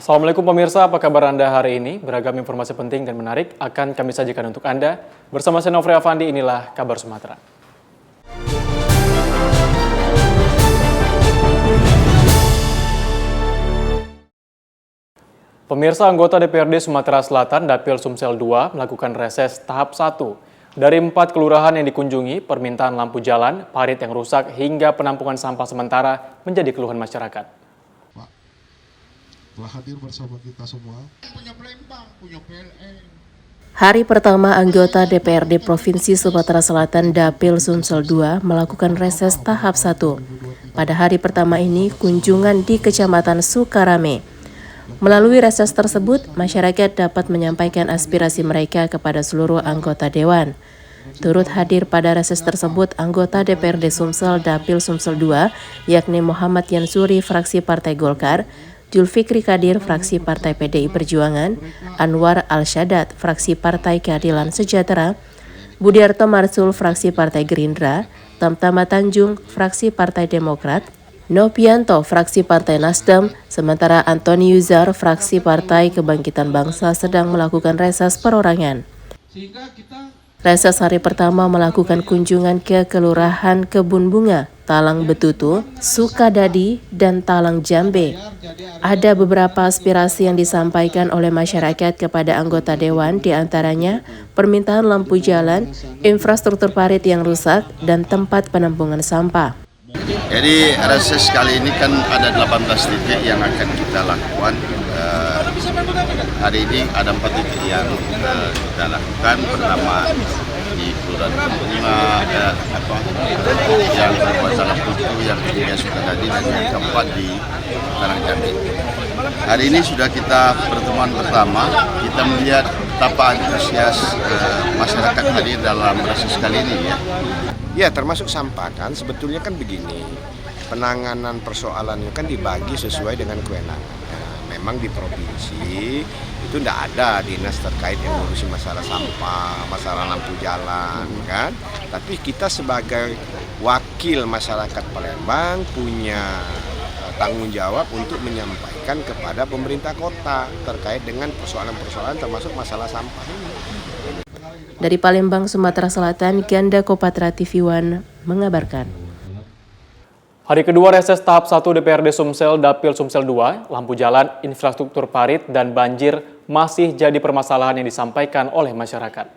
Assalamualaikum pemirsa, apa kabar Anda hari ini? Beragam informasi penting dan menarik akan kami sajikan untuk Anda. Bersama saya Nofri Afandi, inilah Kabar Sumatera. Pemirsa, anggota DPRD Sumatera Selatan Dapil Sumsel 2 melakukan reses tahap 1. Dari 4 kelurahan yang dikunjungi, permintaan lampu jalan, parit yang rusak, hingga penampungan sampah sementara menjadi keluhan masyarakat. Pak, telah hadir bersama kita semua. Punya Palembang, punya PLN. Hari pertama anggota DPRD Provinsi Sumatera Selatan Dapil Sumsel 2 melakukan reses tahap 1. Pada hari pertama ini, kunjungan di Kecamatan Sukarame. Melalui reses tersebut, masyarakat dapat menyampaikan aspirasi mereka kepada seluruh anggota Dewan. Turut hadir pada reses tersebut anggota DPRD Sumsel Dapil Sumsel 2, yakni Muhammad Yansuri, fraksi Partai Golkar, Julfikri Kadir, fraksi Partai PDI Perjuangan, Anwar Al-Shadat, fraksi Partai Keadilan Sejahtera, Budiarto Marsul, fraksi Partai Gerindra, Tamtama Tanjung, fraksi Partai Demokrat, Nopianto, fraksi Partai Nasdem, sementara Antoni Yuzar, fraksi Partai Kebangkitan Bangsa sedang melakukan reses perorangan. Reses hari pertama melakukan kunjungan ke Kelurahan Kebun Bunga, Talang Betutu, Sukadadi, dan Talang Jambe. Ada beberapa aspirasi yang disampaikan oleh masyarakat kepada anggota Dewan, diantaranya permintaan lampu jalan, infrastruktur parit yang rusak, dan tempat penampungan sampah. Jadi reses kali ini kan ada 18 titik yang akan kita lakukan. Hari ini ada 4 titik yang kita lakukan. Pertama di Kelurahan Bunga, yang berkuasa Putu, yang ketiga Sukadadi, dan yang keempat di Talang Jambe. Hari ini sudah kita pertemuan pertama, kita melihat betapa antusias masyarakat hadir dalam reses kali ini ya. Ya, termasuk sampah kan sebetulnya kan begini, penanganan persoalannya kan dibagi sesuai dengan kewenangan. Memang di provinsi itu tidak ada dinas terkait yang ngurusi masalah sampah, masalah lampu jalan kan. Tapi kita sebagai wakil masyarakat Palembang punya tanggung jawab untuk menyampaikan kepada pemerintah kota terkait dengan persoalan-persoalan termasuk masalah sampah ini. Dari Palembang, Sumatera Selatan, Ganda Kopatra TV One mengabarkan. Hari kedua reses tahap 1 DPRD Sumsel Dapil Sumsel 2, lampu jalan, infrastruktur parit, dan banjir masih jadi permasalahan yang disampaikan oleh masyarakat.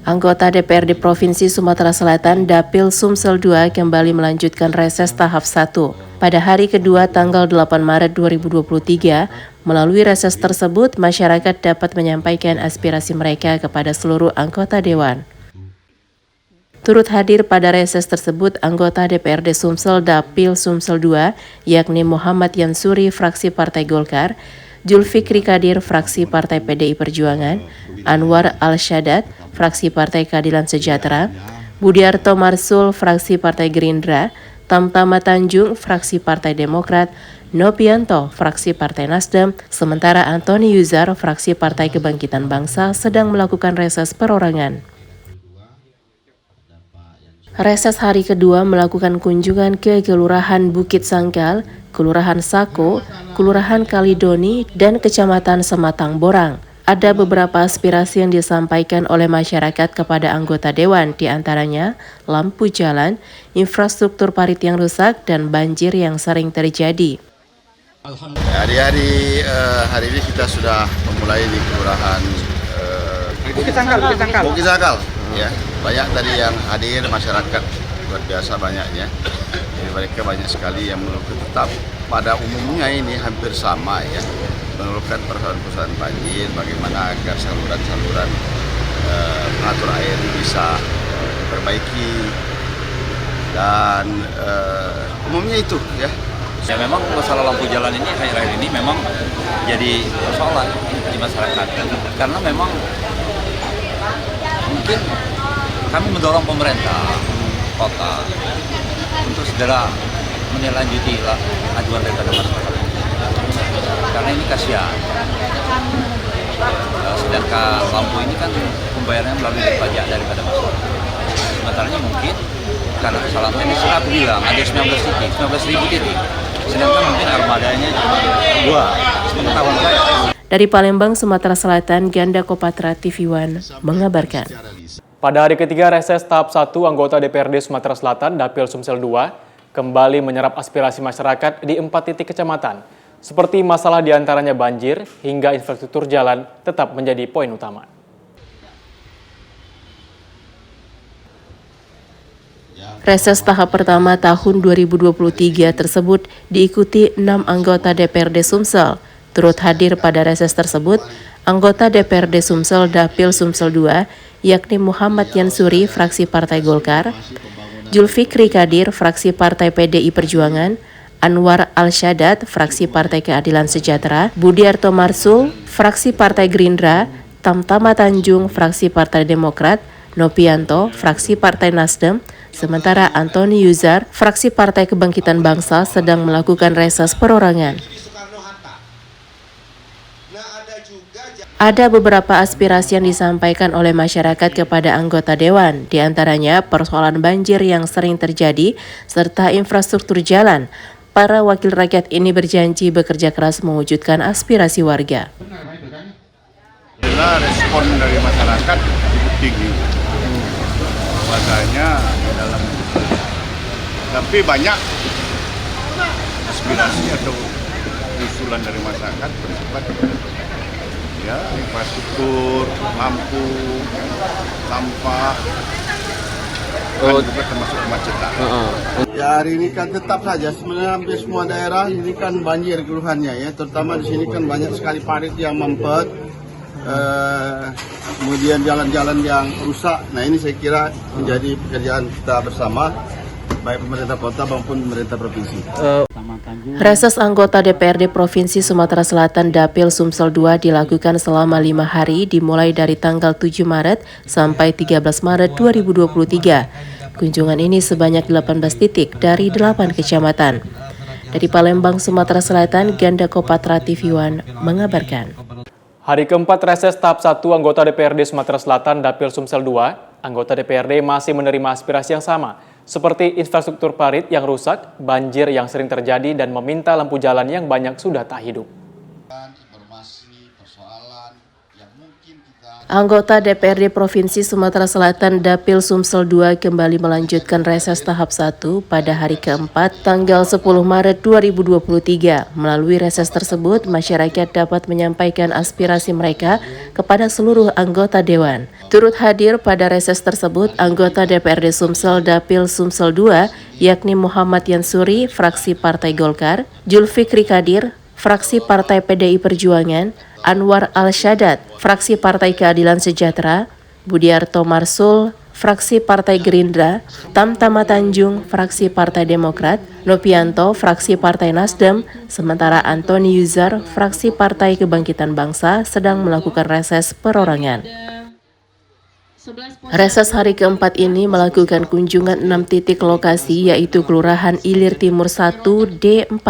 Anggota DPRD Provinsi Sumatera Selatan Dapil Sumsel 2 kembali melanjutkan reses tahap 1. Pada hari kedua tanggal 8 Maret 2023, melalui reses tersebut masyarakat dapat menyampaikan aspirasi mereka kepada seluruh anggota Dewan. Turut hadir pada reses tersebut anggota DPRD Sumsel Dapil Sumsel 2, yakni Muhammad Yansuri, fraksi Partai Golkar, Julfikri Kadir, fraksi Partai PDI Perjuangan, Anwar Al-Shadat, fraksi Partai Keadilan Sejahtera, Budiarto Marsul, fraksi Partai Gerindra, Tamtama Tanjung, fraksi Partai Demokrat, Nopianto, fraksi Partai Nasdem, sementara Antoni Yuzar, fraksi Partai Kebangkitan Bangsa sedang melakukan reses perorangan. Reses hari kedua melakukan kunjungan ke Kelurahan Bukit Sangkal, Kelurahan Sako, Kelurahan Kalidoni, dan Kecamatan Sematang Borang. Ada beberapa aspirasi yang disampaikan oleh masyarakat kepada anggota Dewan, diantaranya lampu jalan, infrastruktur parit yang rusak, dan banjir yang sering terjadi. Hari ini kita sudah memulai di Kelurahan Bukit Sangkal. Ya, banyak tadi yang hadir masyarakat luar biasa banyaknya. Jadi mereka banyak sekali yang mengeluhkan, tetap pada umumnya ini hampir sama ya, mengeluhkan persoalan banjir, bagaimana agar saluran-saluran pengatur air bisa diperbaiki dan umumnya itu ya. Ya memang masalah lampu jalan ini akhir-akhir ini memang jadi persoalan di masyarakat karena memang mungkin kami mendorong pemerintah kota untuk segera menindaklanjuti aduan daripada masyarakat karena ini kasihan. Sedangkan lampu ini kan pembayarannya melalui pajak daripada masyarakat. Sementara mungkin karena kesalahan teknis aku bilang ada 19.000 titik. Sedangkan mungkin armadanya cuma 2, sepengetahuan saya. Dari Palembang, Sumatera Selatan, Ganda Kopatra TV One mengabarkan. Pada hari ketiga reses tahap 1, anggota DPRD Sumatera Selatan Dapil Sumsel 2 kembali menyerap aspirasi masyarakat di 4 titik kecamatan. Seperti masalah diantaranya banjir hingga infrastruktur jalan tetap menjadi poin utama. Reses tahap pertama tahun 2023 tersebut diikuti 6 anggota DPRD Sumsel. Turut hadir pada reses tersebut, anggota DPRD Sumsel Dapil Sumsel 2, yakni Muhammad Yansuri, fraksi Partai Golkar, Julfikri Kadir, fraksi Partai PDI Perjuangan, Anwar Al-Syadat, fraksi Partai Keadilan Sejahtera, Budiarto Marsul, fraksi Partai Gerindra, Tamtama Tanjung, fraksi Partai Demokrat, Nopianto, fraksi Partai Nasdem, sementara Antoni Yuzar, fraksi Partai Kebangkitan Bangsa sedang melakukan reses perorangan. Ada beberapa aspirasi yang disampaikan oleh masyarakat kepada anggota Dewan, diantaranya persoalan banjir yang sering terjadi, serta infrastruktur jalan. Para wakil rakyat ini berjanji bekerja keras mewujudkan aspirasi warga. Adalah respon dari masyarakat cukup tinggi. Bahwasanya dalam tapi banyak aspirasi atau usulan dari masyarakat bersifat ya infrastruktur, lampu, sampah, dan juga termasuk kemacetan. Ya hari ini kan tetap saja sebenarnya hampir semua daerah ini kan banjir keluhannya ya, terutama di sini kan banyak sekali parit yang mampet, kemudian jalan-jalan yang rusak. Nah ini saya kira menjadi pekerjaan kita bersama, baik pemerintah kota maupun pemerintah provinsi. Reses anggota DPRD Provinsi Sumatera Selatan Dapil Sumsel 2 dilakukan selama 5 hari dimulai dari tanggal 7 Maret sampai 13 Maret 2023. Kunjungan ini sebanyak 18 titik dari 8 kecamatan. Dari Palembang, Sumatera Selatan, Ganda Kopatra TV One mengabarkan. Hari keempat reses tahap 1 anggota DPRD Sumatera Selatan Dapil Sumsel 2, anggota DPRD masih menerima aspirasi yang sama, seperti infrastruktur parit yang rusak, banjir yang sering terjadi, dan meminta lampu jalan yang banyak sudah tak hidup. Anggota DPRD Provinsi Sumatera Selatan Dapil Sumsel 2 kembali melanjutkan reses tahap 1 pada hari keempat tanggal 10 Maret 2023. Melalui reses tersebut, masyarakat dapat menyampaikan aspirasi mereka kepada seluruh anggota Dewan. Turut hadir pada reses tersebut anggota DPRD Sumsel Dapil Sumsel 2, yakni Muhammad Yansuri, fraksi Partai Golkar, Julfikri Kadir, fraksi Partai PDI Perjuangan, Anwar Al-Syadat, fraksi Partai Keadilan Sejahtera, Budiarto Marsul, fraksi Partai Gerindra, Tamtama Tanjung, fraksi Partai Demokrat, Nopianto, fraksi Partai Nasdem, sementara Antoni Yuzar, fraksi Partai Kebangkitan Bangsa sedang melakukan reses perorangan. Reses hari keempat ini melakukan kunjungan 6 titik lokasi, yaitu Kelurahan Ilir Timur 1 D4,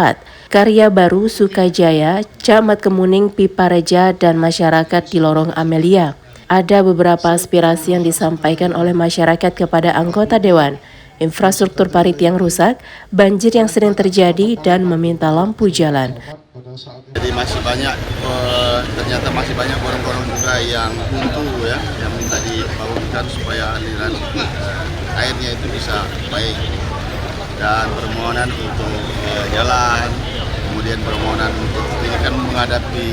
Karya Baru Sukajaya, Camat Kemuning Pipareja, dan masyarakat di Lorong Amelia. Ada beberapa aspirasi yang disampaikan oleh masyarakat kepada anggota Dewan, infrastruktur parit yang rusak, banjir yang sering terjadi, dan meminta lampu jalan. Jadi masih banyak, ternyata masih banyak gorong-gorong juga yang buntu ya, yang minta dibangunkan supaya aliran airnya itu bisa baik. Dan permohonan untuk jalan, kemudian permohonan untuk ini kan menghadapi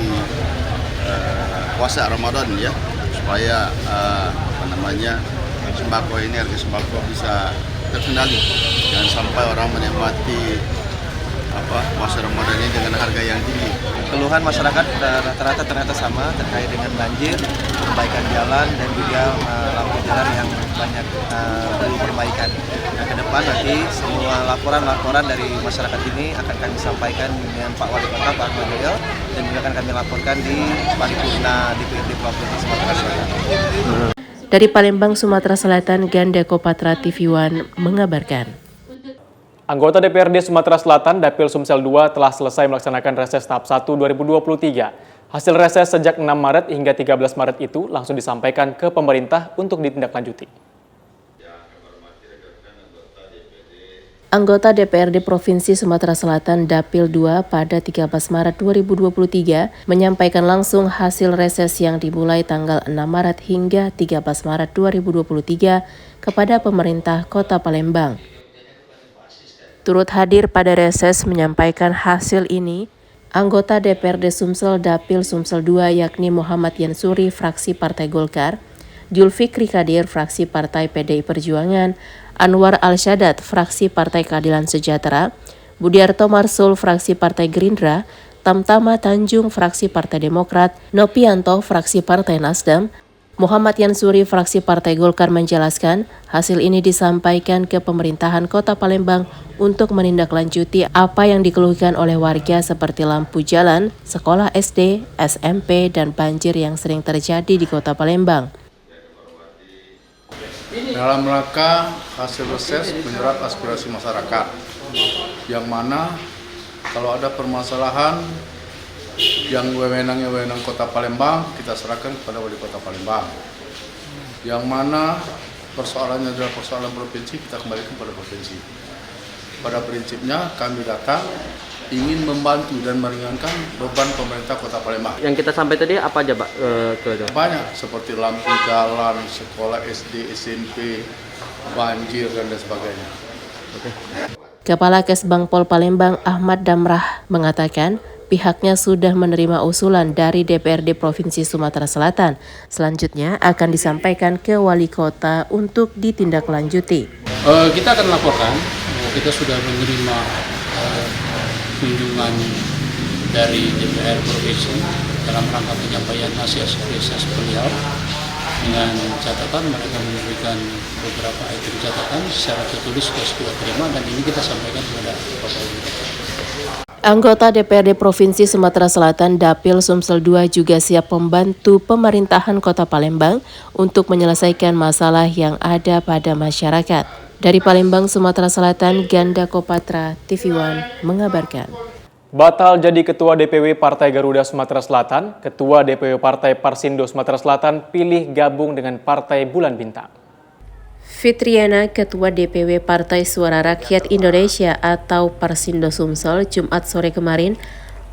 puasa Ramadan ya, supaya sembako ini, harga sembako bisa terkendali, jangan sampai orang menikmati puasa Ramadan ini dengan harga yang tinggi. Keluhan masyarakat rata-rata ternyata sama terkait dengan banjir, perbaikan jalan, dan juga lampu jalan yang banyak perlu perbaikan. Nah, ke depan nanti semua laporan-laporan dari masyarakat ini akan kami sampaikan dengan Pak Wali Kota, Pak Ahmad Yoyo, dan juga akan kami laporkan di Paripurna DPRD Provinsi Sumatera Selatan. Dari Palembang, Sumatera Selatan, Ganda Kopatra TV One mengabarkan. Anggota DPRD Sumatera Selatan Dapil Sumsel 2 telah selesai melaksanakan reses tahap 1 2023. Hasil reses sejak 6 Maret hingga 13 Maret itu langsung disampaikan ke pemerintah untuk ditindaklanjuti. Anggota DPRD Provinsi Sumatera Selatan Dapil 2 pada 13 Maret 2023 menyampaikan langsung hasil reses yang dimulai tanggal 6 Maret hingga 13 Maret 2023 kepada pemerintah Kota Palembang. Turut hadir pada reses menyampaikan hasil ini, anggota DPRD Sumsel Dapil Sumsel 2 yakni Muhammad Yansuri fraksi Partai Golkar, Julfikri Kadir fraksi Partai PDI Perjuangan, Anwar Al-Syadat, fraksi Partai Keadilan Sejahtera, Budiarto Marsul, fraksi Partai Gerindra, Tamtama Tanjung, fraksi Partai Demokrat, Nopianto, fraksi Partai Nasdem, Muhammad Yansuri, fraksi Partai Golkar menjelaskan, hasil ini disampaikan ke pemerintahan Kota Palembang untuk menindaklanjuti apa yang dikeluhkan oleh warga seperti lampu jalan, sekolah SD, SMP, dan banjir yang sering terjadi di Kota Palembang. Dalam rangka hasil reses menyerap aspirasi masyarakat, yang mana kalau ada permasalahan yang wewenangnya wewenang Kota Palembang, kita serahkan kepada Wali Kota Palembang. Yang mana persoalannya adalah persoalan provinsi, kita kembalikan pada provinsi. Pada prinsipnya kami datang ingin membantu dan meringankan beban pemerintah Kota Palembang. Yang kita sampai tadi apa aja, Pak? Banyak, seperti lampu jalan, sekolah SD, SMP, banjir, dan lain sebagainya. Kepala Kesbangpol Palembang Ahmad Damrah mengatakan pihaknya sudah menerima usulan dari DPRD Provinsi Sumatera Selatan. Selanjutnya akan disampaikan ke Wali Kota untuk ditindaklanjuti. Kita akan laporkan, kita sudah menerima kunjungan dari DPR Provinsi dalam rangka penyampaian hasil reses beliau, dengan catatan mereka memberikan beberapa item catatan secara tertulis sudah terima, dan ini kita sampaikan kepada Bapak Ibu. Anggota DPRD Provinsi Sumatera Selatan Dapil Sumsel 2 juga siap membantu pemerintahan Kota Palembang untuk menyelesaikan masalah yang ada pada masyarakat. Dari Palembang, Sumatera Selatan, Ganda Kopatra, TV One mengabarkan. Batal jadi Ketua DPW Partai Garuda Sumatera Selatan, Ketua DPW Partai Parsindo Sumatera Selatan pilih gabung dengan Partai Bulan Bintang. Fitriana, Ketua DPW Partai Suara Rakyat Indonesia atau Parsindo Sumsel, Jumat sore kemarin,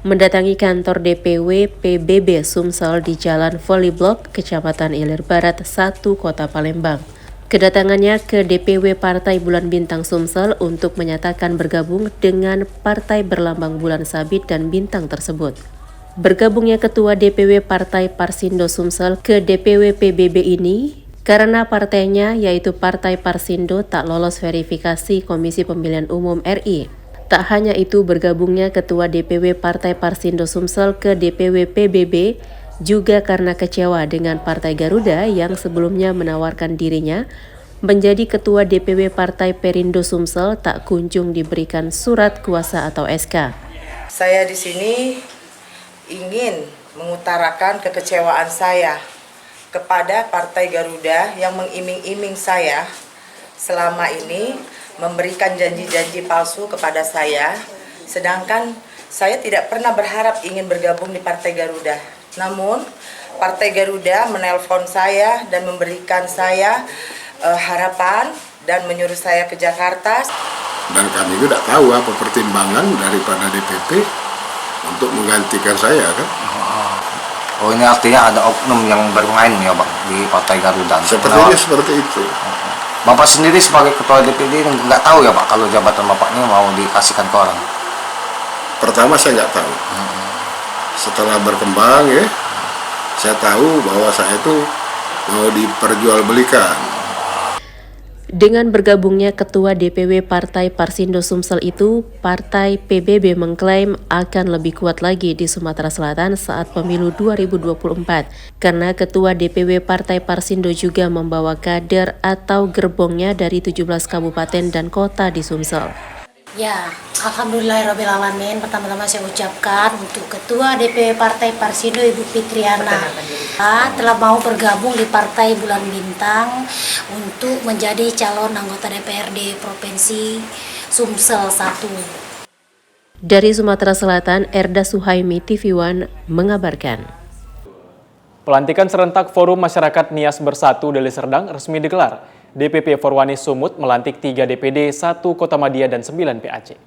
mendatangi kantor DPW PBB Sumsel di Jalan Volleyblok, Kecamatan Ilir Barat 1, Kota Palembang. Kedatangannya ke DPW Partai Bulan Bintang Sumsel untuk menyatakan bergabung dengan partai berlambang bulan sabit dan bintang tersebut. Bergabungnya Ketua DPW Partai Parsindo Sumsel ke DPW PBB ini karena partainya yaitu Partai Parsindo tak lolos verifikasi Komisi Pemilihan Umum RI. Tak hanya itu, bergabungnya Ketua DPW Partai Parsindo Sumsel ke DPW PBB juga karena kecewa dengan Partai Garuda yang sebelumnya menawarkan dirinya menjadi Ketua DPW Partai Perindo Sumsel tak kunjung diberikan surat kuasa atau SK. Saya di sini ingin mengutarakan kekecewaan saya kepada Partai Garuda yang mengiming-iming saya selama ini memberikan janji-janji palsu kepada saya, sedangkan saya tidak pernah berharap ingin bergabung di Partai Garuda. Namun, Partai Garuda menelpon saya dan memberikan saya harapan dan menyuruh saya ke Jakarta. Dan kami juga tidak tahu apa pertimbangan daripada DPP untuk menggantikan saya, kan? Oh, ini artinya ada oknum yang bermain ya, Bang, di Partai Garuda. Sepertinya seperti itu. Bapak sendiri sebagai Ketua DPD nggak tahu ya, Pak, kalau jabatan Bapaknya mau dikasihkan ke orang? Pertama saya nggak tahu. Setelah berkembang ya, saya tahu bahwa saya itu mau diperjualbelikan. Dengan bergabungnya Ketua DPW Partai Parsindo Sumsel itu, Partai PBB mengklaim akan lebih kuat lagi di Sumatera Selatan saat pemilu 2024 karena Ketua DPW Partai Parsindo juga membawa kader atau gerbongnya dari 17 kabupaten dan kota di Sumsel. Ya, alhamdulillahirrahmanirrahim. Pertama-tama saya ucapkan untuk Ketua DPW Partai Parsindo Ibu Fitriana telah mau bergabung di Partai Bulan Bintang untuk menjadi calon anggota DPRD Provinsi Sumsel 1. Dari Sumatera Selatan, Erda Suhaimi, TV One mengabarkan. Pelantikan serentak Forum Masyarakat Nias Bersatu Deli Serdang resmi digelar. DPP Forwanis Sumut melantik 3 DPD, 1 Kotamadya dan 9 PAC.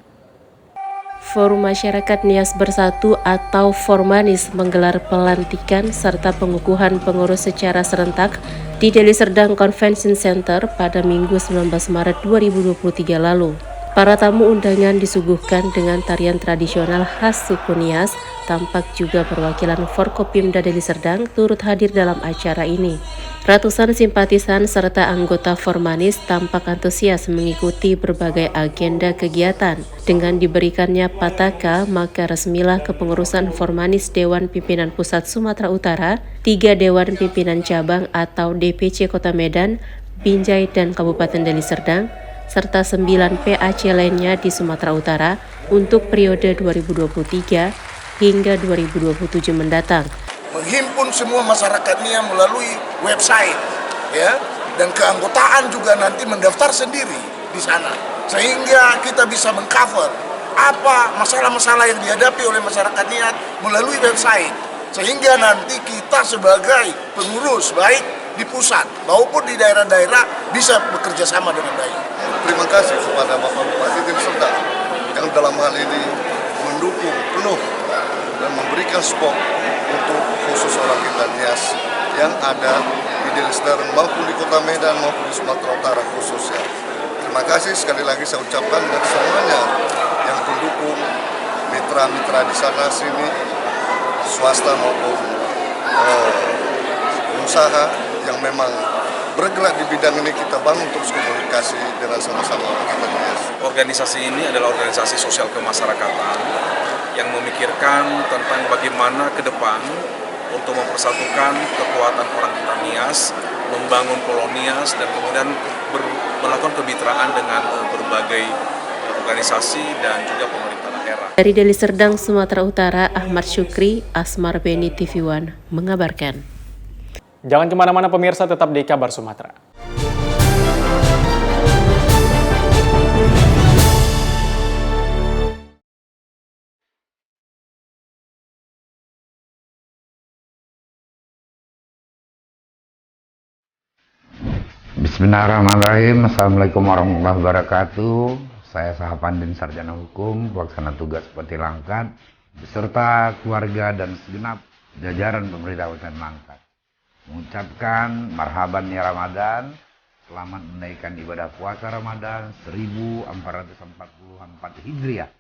Forum Masyarakat Nias Bersatu atau Formanis menggelar pelantikan serta pengukuhan pengurus secara serentak di Deli Serdang Convention Center pada Minggu 19 Maret 2023 lalu. Para tamu undangan disuguhkan dengan tarian tradisional khas suku Nias. Tampak juga perwakilan Forkopimda Deli Serdang turut hadir dalam acara ini. Ratusan simpatisan serta anggota Formanis tampak antusias mengikuti berbagai agenda kegiatan. Dengan diberikannya pataka, maka resmilah kepengurusan Formanis Dewan Pimpinan Pusat Sumatera Utara, 3 Dewan Pimpinan Cabang atau DPC Kota Medan, Binjai dan Kabupaten Deli Serdang, serta 9 PAC lainnya di Sumatera Utara untuk periode 2023 hingga 2027 mendatang. Menghimpun semua masyarakatnya melalui website, ya, dan keanggotaan juga nanti mendaftar sendiri di sana, sehingga kita bisa mengcover apa masalah-masalah yang dihadapi oleh masyarakat Nias melalui website, sehingga nanti kita sebagai pengurus baik di pusat maupun di daerah-daerah bisa bekerja sama dengan baik. Terima kasih kepada Bapak Bupati Deli Serdang yang dalam hal ini mendukung penuh dan memberikan support untuk khusus orang kita Nias yang ada di Deli Serdang maupun di Kota Medan maupun di Sumatera Utara khususnya. Terima kasih sekali lagi saya ucapkan dan semuanya yang mendukung mitra-mitra di sana sini, swasta maupun pengusaha yang memang bergerak di bidang ini, kita bangun terus komunikasi dengan sama-sama orang kita Nias. Organisasi ini adalah organisasi sosial kemasyarakatan yang memikirkan tentang bagaimana ke depan untuk mempersatukan kekuatan orang kita Nias, membangun kolonias, dan kemudian melakukan kemitraan dengan berbagai organisasi dan juga pemerintah daerah. Dari Deli Serdang, Sumatera Utara, Ahmad Syukri, Asmar Beni, TV One, mengabarkan. Jangan kemana-mana pemirsa, tetap di Kabar Sumatera. Bismillahirrahmanirrahim. Assalamualaikum warahmatullahi wabarakatuh. Saya Sahapan Sarjana Hukum, pelaksana tugas Bupati Langkat, beserta keluarga dan segenap jajaran pemerintah Kabupaten Langkat, mengucapkan marhaban ya Ramadan, selamat menaikkan ibadah puasa Ramadan 1444 Hijriah.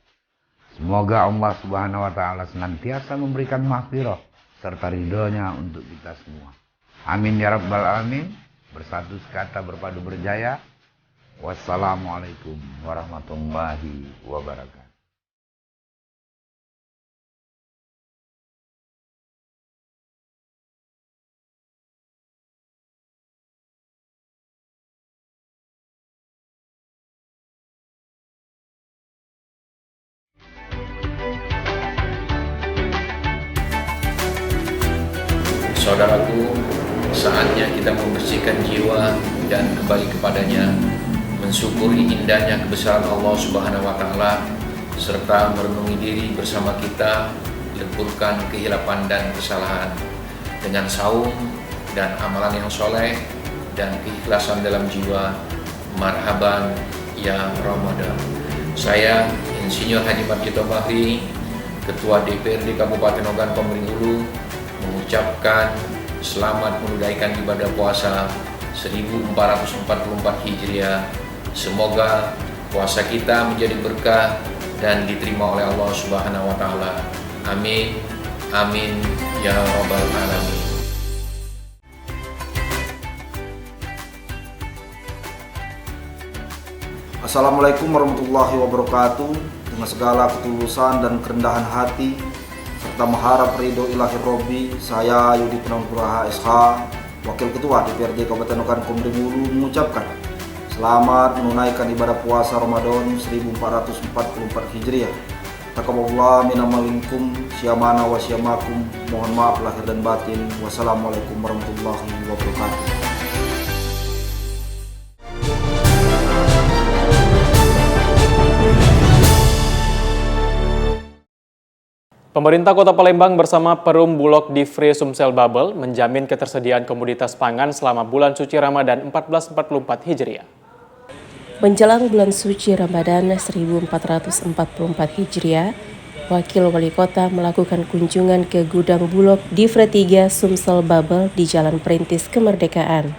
Semoga Allah Subhanahu wa taala senantiasa memberikan maghfirah serta ridhonya untuk kita semua. Amin ya rabbal alamin. Bersatu sekata berpadu berjaya. Wassalamualaikum warahmatullahi wabarakatuh. Saudaraku, saatnya kita membersihkan jiwa dan kembali kepadanya, mensyukuri indahnya kebesaran Allah Subhanahu wa taala, serta merenungi diri bersama kita, lemburkan kehilapan dan kesalahan dengan saum dan amalan yang soleh dan keikhlasan dalam jiwa. Marhaban ya Ramadan. Saya Insinyur Haji Marjito Bahri, Ketua DPRD Kabupaten Ogan Komering Ulu, mengucapkan selamat menunaikan ibadah puasa 1444 Hijriah. Semoga puasa kita menjadi berkah dan diterima oleh Allah Subhanahu wa taala. Amin. Amin ya rabbal alamin. Assalamualaikum warahmatullahi wabarakatuh. Dengan segala ketulusan dan kerendahan hati serta mengharap ridho ilahi Robbi, saya Yudi Penampuraha SH, Wakil Ketua DPRD Kabupaten Ogan Komering Ulu, mengucapkan selamat menunaikan ibadah puasa Ramadan 1444 Hijriah. Taqabbalallahu minna wa minkum, syamana wa syamakum. Mohon maaf lahir dan batin. Wassalamualaikum warahmatullahi wabarakatuh. Pemerintah Kota Palembang bersama Perum Bulog di Free Sumsel Bubble menjamin ketersediaan komoditas pangan selama bulan suci Ramadan 1444 Hijriah. Menjelang bulan suci Ramadan 1444 Hijriah, Wakil Wali Kota melakukan kunjungan ke gudang Bulog di Free 3 Sumsel Bubble di Jalan Perintis Kemerdekaan.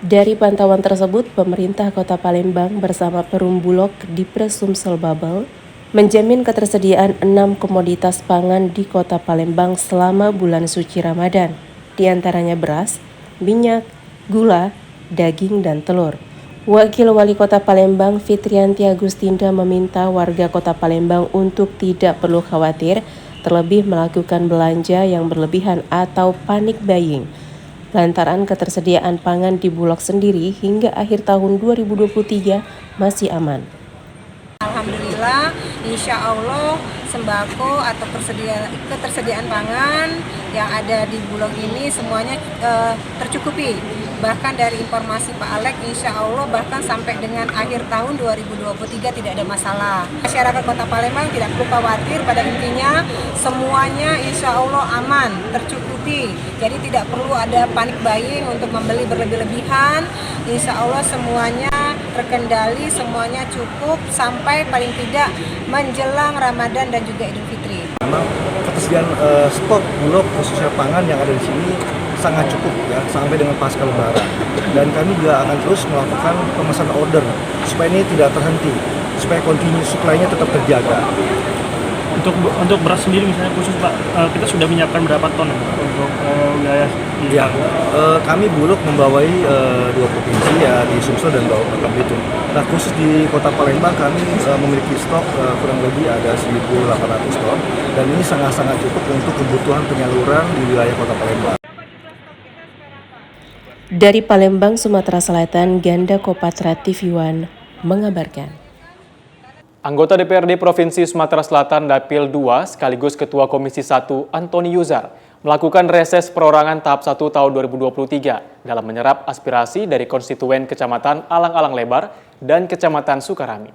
Dari pantauan tersebut, pemerintah Kota Palembang bersama Perum Bulog di Free Sumsel Bubble menjamin ketersediaan 6 komoditas pangan di Kota Palembang selama bulan suci Ramadan, di antaranya beras, minyak, gula, daging, dan telur. Wakil Wali Kota Palembang Fitrianti Agustinda meminta warga Kota Palembang untuk tidak perlu khawatir terlebih melakukan belanja yang berlebihan atau panic buying lantaran ketersediaan pangan di Bulog sendiri hingga akhir tahun 2023 masih aman. Alhamdulillah, insya Allah sembako atau ketersediaan pangan yang ada di Bulog ini semuanya tercukupi. Bahkan dari informasi Pak Alek, insya Allah bahkan sampai dengan akhir tahun 2023 tidak ada masalah. Masyarakat Kota Palembang tidak perlu khawatir, pada intinya semuanya insya Allah aman, tercukupi. Jadi tidak perlu ada panic buying untuk membeli berlebih-lebihan. Insya Allah semuanya terkendali, semuanya cukup sampai paling tidak menjelang Ramadan dan juga Idul Fitri. Memang ketersediaan stok Bulog khususnya pangan yang ada di sini sangat cukup ya sampai dengan pasca Lebaran, dan kami juga akan terus melakukan pemesanan order supaya ini tidak terhenti, supaya continue supply-nya tetap terjaga. Untuk beras sendiri misalnya khusus Pak, kita sudah menyiapkan berapa ton untuk wilayah di kami Bulog membawai 2 provinsi ya, di Sumsel dan Bangka Belitung. Nah khusus di Kota Palembang kami memiliki stok kurang lebih ada 1.800 ton, dan ini sangat-sangat cukup untuk kebutuhan penyaluran di wilayah Kota Palembang. Dari Palembang, Sumatera Selatan, Ganda Kooperatif Yuan mengabarkan. Anggota DPRD Provinsi Sumatera Selatan Dapil 2 sekaligus Ketua Komisi 1 Antoni Yuzar melakukan reses perorangan tahap 1 tahun 2023 dalam menyerap aspirasi dari konstituen Kecamatan Alang-Alang Lebar dan Kecamatan Sukarami.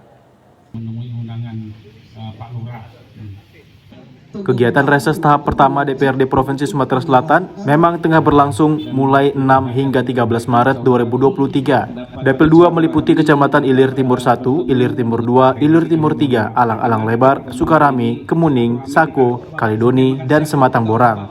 Menemui undangan Pak Lurah. Kegiatan reses tahap pertama DPRD Provinsi Sumatera Selatan memang tengah berlangsung mulai 6 hingga 13 Maret 2023. Dapil 2 meliputi Kecamatan Ilir Timur 1, Ilir Timur 2, Ilir Timur 3, Alang-Alang Lebar, Sukarami, Kemuning, Sako, Kalidoni, dan Sematang Borang.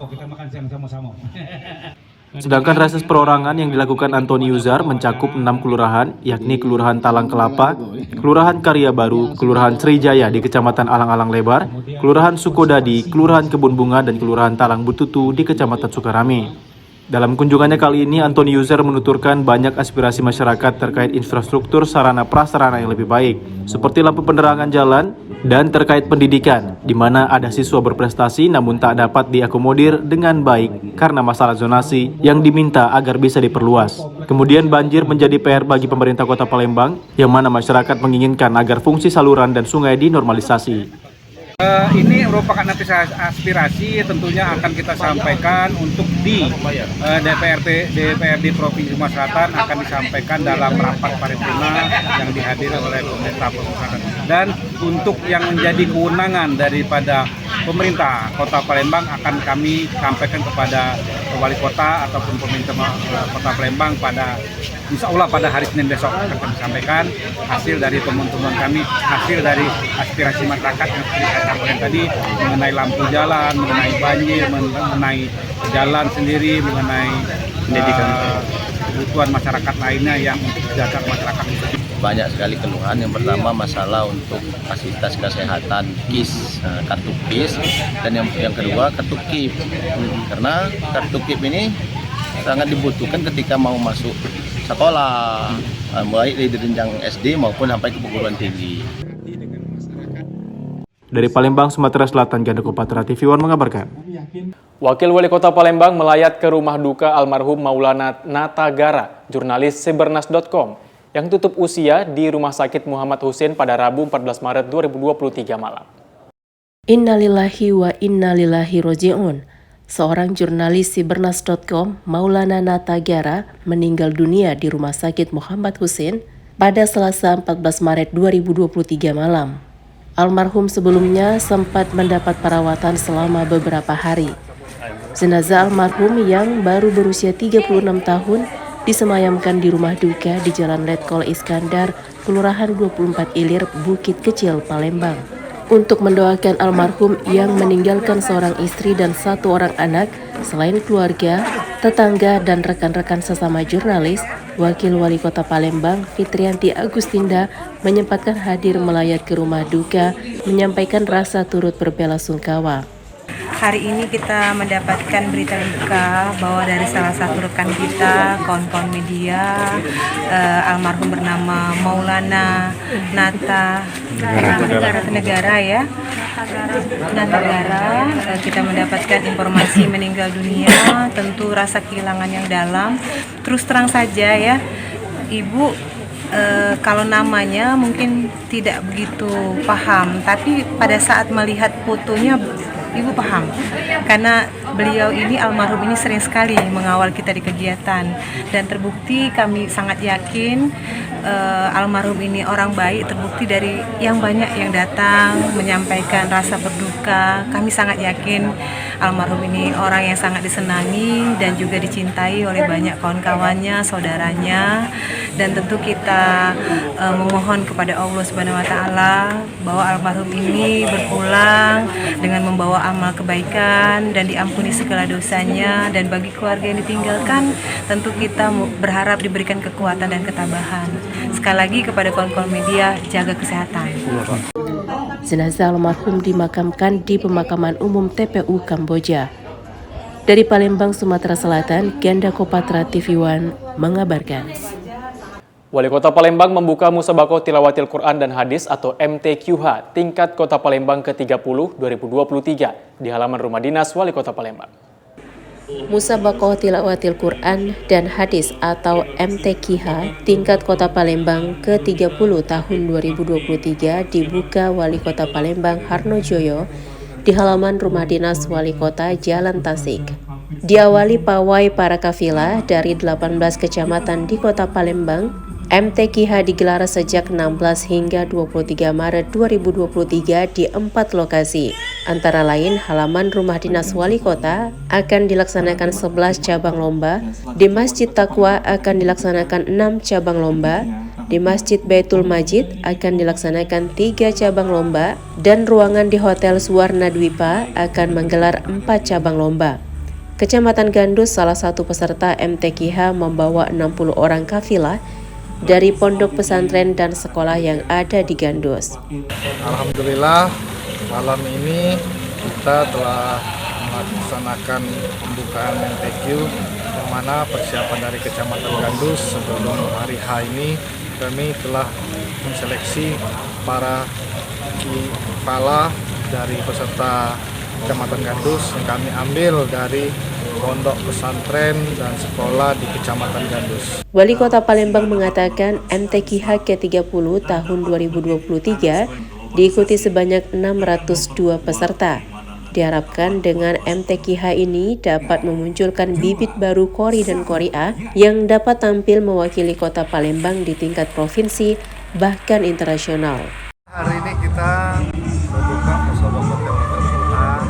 Sedangkan reses perorangan yang dilakukan Antoni Yuzar mencakup 6 kelurahan, yakni Kelurahan Talang Kelapa, Kelurahan Karya Baru, Kelurahan Srijaya di Kecamatan Alang-Alang Lebar, Kelurahan Sukodadi, Kelurahan Kebun Bunga, dan Kelurahan Talang Bututu di Kecamatan Sukarami. Dalam kunjungannya kali ini, Antoni Yuzar menuturkan banyak aspirasi masyarakat terkait infrastruktur sarana prasarana yang lebih baik, seperti lampu penerangan jalan, dan terkait pendidikan, di mana ada siswa berprestasi namun tak dapat diakomodir dengan baik karena masalah zonasi yang diminta agar bisa diperluas. Kemudian banjir menjadi PR bagi pemerintah Kota Palembang, yang mana masyarakat menginginkan agar fungsi saluran dan sungai dinormalisasi. Ini merupakan aspirasi tentunya akan kita sampaikan untuk di DPRD Provinsi Sumatera Selatan, akan disampaikan dalam rapat paripurna yang dihadiri oleh pemerintah pusat. Dan untuk yang menjadi kewenangan daripada pemerintah Kota Palembang akan kami sampaikan kepada Wali Kota ataupun pemerintah Kota Palembang pada insya Allah pada hari Senin besok akan kami sampaikan hasil dari temuan-temuan kami, hasil dari aspirasi masyarakat yang seperti saya sampaikan tadi mengenai lampu jalan, mengenai banjir, mengenai jalan sendiri, mengenai kebutuhan masyarakat lainnya yang untuk dasar masyarakat. Banyak sekali keluhan. Yang pertama masalah untuk fasilitas kesehatan KIS, kartu KIS, dan yang kedua kartu KIP. Karena kartu KIP ini sangat dibutuhkan ketika mau masuk sekolah, mulai dari jenjang SD maupun sampai ke perguruan tinggi. Dari Palembang, Sumatera Selatan, Ganda Kooperatif Yuan mengabarkan. Wakil Wali Kota Palembang melayat ke rumah duka almarhum Maulana Natagara, jurnalis Sibernas.com, yang tutup usia di Rumah Sakit Muhammad Husin pada Rabu 14 Maret 2023 malam. Innalillahi wa innalillahi roji'un. Seorang jurnalis Sibernas.com, Maulana Natagara, meninggal dunia di Rumah Sakit Muhammad Husin pada Selasa 14 Maret 2023 malam. Almarhum sebelumnya sempat mendapat perawatan selama beberapa hari. Jenazah almarhum yang baru berusia 36 tahun disemayamkan di rumah duka di Jalan Letkol Iskandar, Kelurahan 24 Ilir, Bukit Kecil, Palembang. Untuk mendoakan almarhum yang meninggalkan seorang istri dan 1 orang anak, selain keluarga, tetangga, dan rekan-rekan sesama jurnalis, Wakil Wali Kota Palembang, Fitrianti Agustinda, menyempatkan hadir melayat ke rumah duka, menyampaikan rasa turut berbelasungkawa. Hari ini kita mendapatkan berita duka bahwa dari salah satu rekan kita, kawan-kawan media, almarhum bernama Maulana Nata Negara ya, Negara, kita mendapatkan informasi meninggal dunia. Tentu rasa kehilangan yang dalam. Terus terang saja ya, Ibu kalau namanya mungkin tidak begitu paham, tapi pada saat melihat fotonya Ibu paham, karena beliau ini, almarhum ini sering sekali mengawal kita di kegiatan, dan terbukti kami sangat yakin almarhum ini orang baik, terbukti dari yang banyak yang datang menyampaikan rasa berduka. Kami sangat yakin almarhum ini orang yang sangat disenangi dan juga dicintai oleh banyak kawan-kawannya, saudaranya, dan tentu kita memohon kepada Allah Subhanahu wa Ta'ala bahwa almarhum ini berpulang dengan membawa amal kebaikan dan diampuni segala dosanya, dan bagi keluarga yang ditinggalkan tentu kita berharap diberikan kekuatan dan ketabahan. Sekali lagi kepada kawan-kawan media, jaga kesehatan. Jenazah almarhum dimakamkan di pemakaman umum TPU Kamboja. Dari Palembang, Sumatera Selatan, Ganda Kopatra TV One mengabarkan. Wali Kota Palembang membuka Musabaqah Tilawatil Quran dan Hadis atau MTQH tingkat Kota Palembang ke-30 2023 di halaman rumah dinas Wali Kota Palembang. Musabaqah Tilawatil Quran dan Hadis atau MTQH tingkat Kota Palembang ke-30 tahun 2023 dibuka Wali Kota Palembang Harnojoyo di halaman rumah dinas Wali Kota Jalan Tasik. Diawali pawai para kafilah dari 18 kecamatan di Kota Palembang, MTQH digelar sejak 16 hingga 23 Maret 2023 di 4 lokasi. Antara lain, halaman rumah dinas Wali Kota akan dilaksanakan 11 cabang lomba, di Masjid Taqwa akan dilaksanakan 6 cabang lomba, di Masjid Baitul Majid akan dilaksanakan 3 cabang lomba, dan ruangan di Hotel Suwarna Dwipa akan menggelar 4 cabang lomba. Kecamatan Gandus, salah satu peserta MTQH, membawa 60 orang kafilah dari pondok pesantren dan sekolah yang ada di Gandus. Alhamdulillah, malam ini kita telah melaksanakan pembukaan MTQ, yang mana persiapan dari Kecamatan Gandus sebelum hari H ini kami telah menseleksi para kepala dari peserta Kecamatan Gandus yang kami ambil dari pondok pesantren dan sekolah di Kecamatan Gandus. Wali Kota Palembang mengatakan MTQH ke-30 tahun 2023 diikuti sebanyak 602 peserta. Diharapkan dengan MTQH ini dapat memunculkan bibit baru qori dan qori'ah yang dapat tampil mewakili Kota Palembang di tingkat provinsi bahkan internasional. Hari ini kita membuka Musabaqah Tilawatil Quran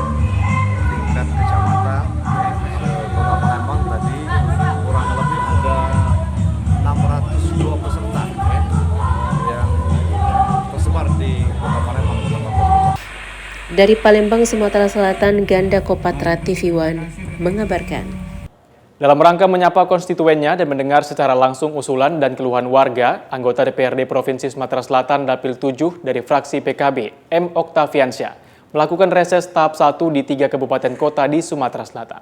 tingkat kecamatan. Kota Palembang tadi kurang lebih ada 602 peserta yang tersebar di Kota Palembang. Dari Palembang, Sumatera Selatan, Ganda Kopatra TV One mengabarkan. Dalam rangka menyapa konstituennya dan mendengar secara langsung usulan dan keluhan warga, anggota DPRD Provinsi Sumatera Selatan Dapil 7 dari fraksi PKB, M. Oktaviansyah, melakukan reses tahap 1 di 3 kabupaten kota di Sumatera Selatan.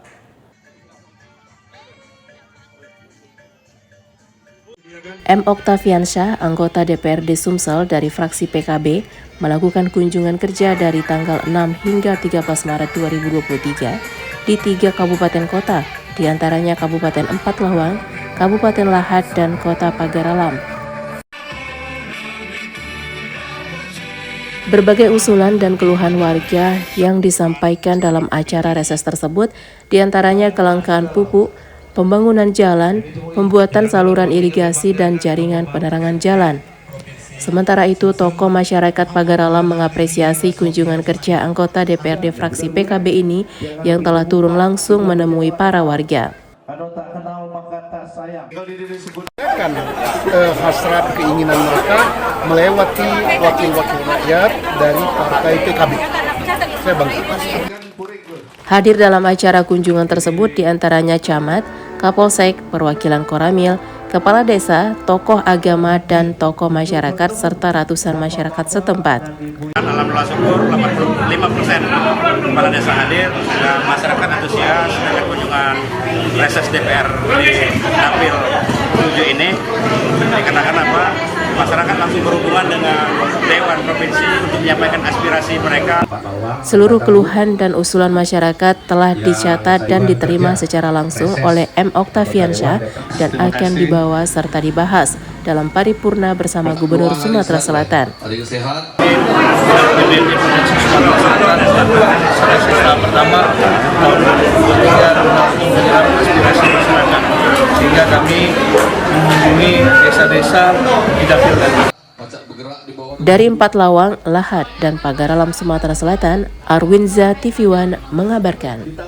M. Oktaviansyah, anggota DPRD Sumsel dari fraksi PKB, melakukan kunjungan kerja dari tanggal 6 hingga 13 Maret 2023 di 3 kabupaten kota, diantaranya Kabupaten Empat Lawang, Kabupaten Lahat, dan Kota Pagar Alam. Berbagai usulan dan keluhan warga yang disampaikan dalam acara reses tersebut, diantaranya kelangkaan pupuk, pembangunan jalan, pembuatan saluran irigasi, dan jaringan penerangan jalan. Sementara itu, tokoh masyarakat Pagar Alam mengapresiasi kunjungan kerja anggota DPRD fraksi PKB ini yang telah turun langsung menemui para warga. Hasrat keinginan mereka melewati wakil-wakil rakyat dari partai PKB. Saya bangga. Hadir dalam acara kunjungan tersebut diantaranya camat, kapolsek, perwakilan Koramil, kepala desa, tokoh agama, dan tokoh masyarakat serta ratusan masyarakat setempat. Alhamdulillah syukur 85% kepala desa hadir dan masyarakat antusias dengan kunjungan reses DPR di Dapil 7 ini. Dikarenakan apa? Masyarakat langsung berhubungan dengan Dewan Provinsi untuk menyampaikan aspirasi mereka. Seluruh keluhan dan usulan masyarakat telah dicatat dan diterima secara langsung oleh M. Oktaviansyah dan akan dibawa serta dibahas dalam paripurna bersama Gubernur Sumatera Selatan. Pertama tahun 2023 menyerap aspirasi masyarakat sehingga kami mengunjungi desa-desa di Dapil tadi. Dari 4 Lawang, Lahat, dan Pagar Alam Sumatera Selatan, Arwinza TV One mengabarkan.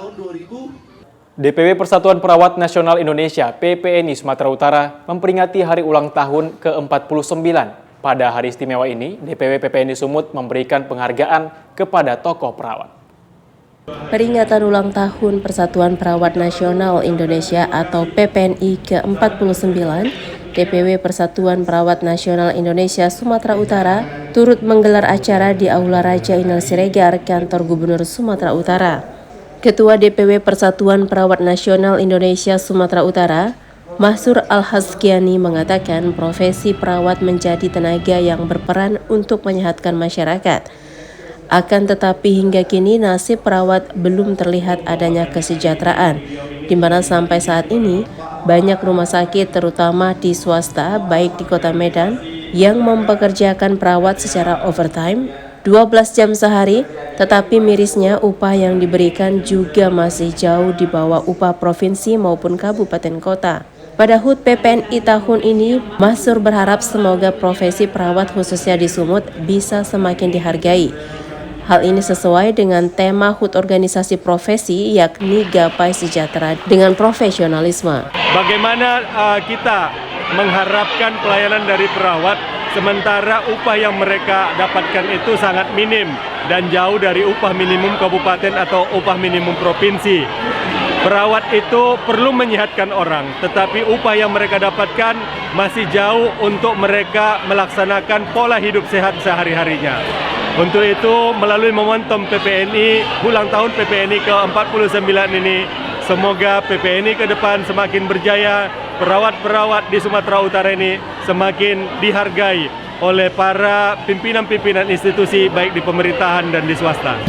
DPW Persatuan Perawat Nasional Indonesia PPNI Sumatera Utara memperingati hari ulang tahun ke-49. Pada hari istimewa ini, DPW PPNI Sumut memberikan penghargaan kepada tokoh perawat. Peringatan ulang tahun Persatuan Perawat Nasional Indonesia atau PPNI ke-49, DPW Persatuan Perawat Nasional Indonesia Sumatera Utara turut menggelar acara di Aula Raja Inal Siregar, kantor Gubernur Sumatera Utara. Ketua DPW Persatuan Perawat Nasional Indonesia Sumatera Utara, Mahsur Al-Hazkiani mengatakan profesi perawat menjadi tenaga yang berperan untuk menyehatkan masyarakat. Akan tetapi hingga kini nasib perawat belum terlihat adanya kesejahteraan, di mana sampai saat ini banyak rumah sakit terutama di swasta baik di Kota Medan yang mempekerjakan perawat secara overtime 12 jam sehari, tetapi mirisnya upah yang diberikan juga masih jauh di bawah upah provinsi maupun kabupaten kota. Pada HUT PPNI tahun ini, Mahsur berharap semoga profesi perawat khususnya di Sumut bisa semakin dihargai. Hal ini sesuai dengan tema HUT organisasi profesi yakni Gapai Sejahtera dengan Profesionalisme. Bagaimana kita mengharapkan pelayanan dari perawat sementara upah yang mereka dapatkan itu sangat minim dan jauh dari upah minimum kabupaten atau upah minimum provinsi. Perawat itu perlu menyehatkan orang, tetapi upah yang mereka dapatkan masih jauh untuk mereka melaksanakan pola hidup sehat sehari-harinya. Untuk itu, melalui momentum PPNI, ulang tahun PPNI ke-49 ini, semoga PPNI ke depan semakin berjaya, perawat-perawat di Sumatera Utara ini semakin dihargai oleh para pimpinan-pimpinan institusi baik di pemerintahan dan di swasta.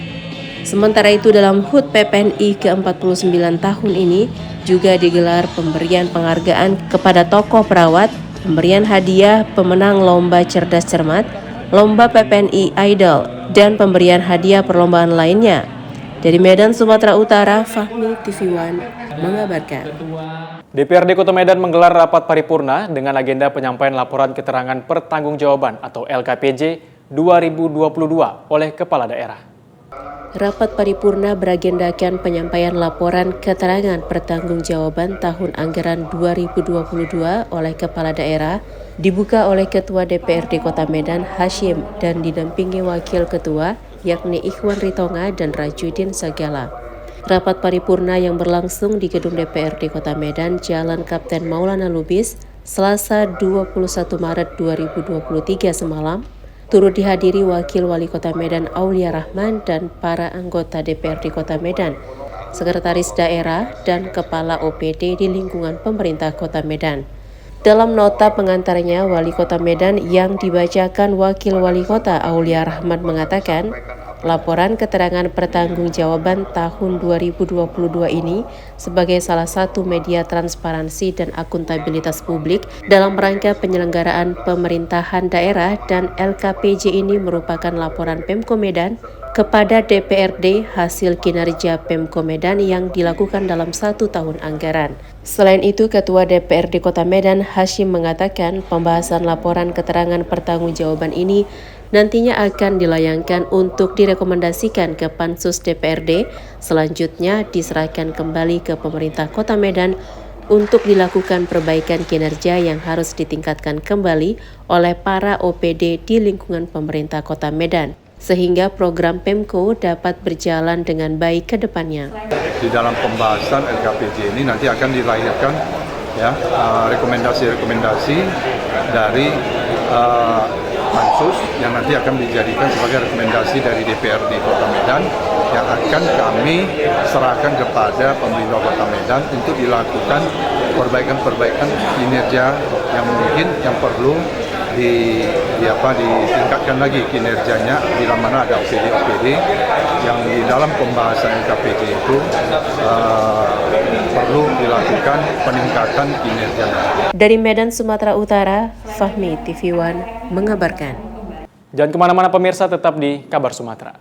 Sementara itu dalam HUT PPNI ke-49 tahun ini juga digelar pemberian penghargaan kepada tokoh perawat, pemberian hadiah pemenang Lomba Cerdas Cermat, Lomba PPNI Idol, dan pemberian hadiah perlombaan lainnya. Dari Medan, Sumatera Utara, Fahmi TV One mengabarkan. DPRD Kota Medan menggelar rapat paripurna dengan agenda penyampaian laporan keterangan pertanggungjawaban atau LKPJ 2022 oleh Kepala Daerah. Rapat paripurna beragendakan penyampaian laporan keterangan pertanggungjawaban tahun anggaran 2022 oleh Kepala Daerah dibuka oleh Ketua DPRD Kota Medan Hashim dan didampingi Wakil Ketua yakni Ikhwan Ritonga dan Rajudin Sagala. Rapat paripurna yang berlangsung di Gedung DPRD Kota Medan, Jalan Kapten Maulana Lubis, Selasa 21 Maret 2023 semalam, turut dihadiri Wakil Wali Kota Medan Aulia Rahman dan para anggota DPRD Kota Medan, Sekretaris Daerah, dan Kepala OPD di lingkungan pemerintah Kota Medan. Dalam nota pengantarnya, Wali Kota Medan yang dibacakan Wakil Wali Kota Aulia Rahman mengatakan, laporan keterangan pertanggungjawaban tahun 2022 ini sebagai salah satu media transparansi dan akuntabilitas publik dalam rangka penyelenggaraan pemerintahan daerah dan LKPJ ini merupakan laporan Pemko Medan kepada DPRD hasil kinerja Pemko Medan yang dilakukan dalam 1 tahun anggaran. Selain itu, Ketua DPRD Kota Medan Hashim mengatakan pembahasan laporan keterangan pertanggungjawaban ini nantinya akan dilayangkan untuk direkomendasikan ke Pansus DPRD, selanjutnya diserahkan kembali ke pemerintah Kota Medan untuk dilakukan perbaikan kinerja yang harus ditingkatkan kembali oleh para OPD di lingkungan pemerintah Kota Medan, sehingga program Pemko dapat berjalan dengan baik ke depannya. Di dalam pembahasan LKPJ ini nanti akan dilahirkan rekomendasi-rekomendasi dari Pansus yang nanti akan dijadikan sebagai rekomendasi dari DPRD Kota Medan yang akan kami serahkan kepada pemerintah Kota Medan untuk dilakukan perbaikan-perbaikan kinerja yang mungkin yang perlu ditingkatkan lagi kinerjanya, di mana ada OPD-OPD yang di dalam pembahasan LKPJ itu perlu dilakukan peningkatan kinerjanya. Dari Medan, Sumatera Utara, Fahmi TV One mengabarkan. Jangan kemana-mana pemirsa, tetap di Kabar Sumatera.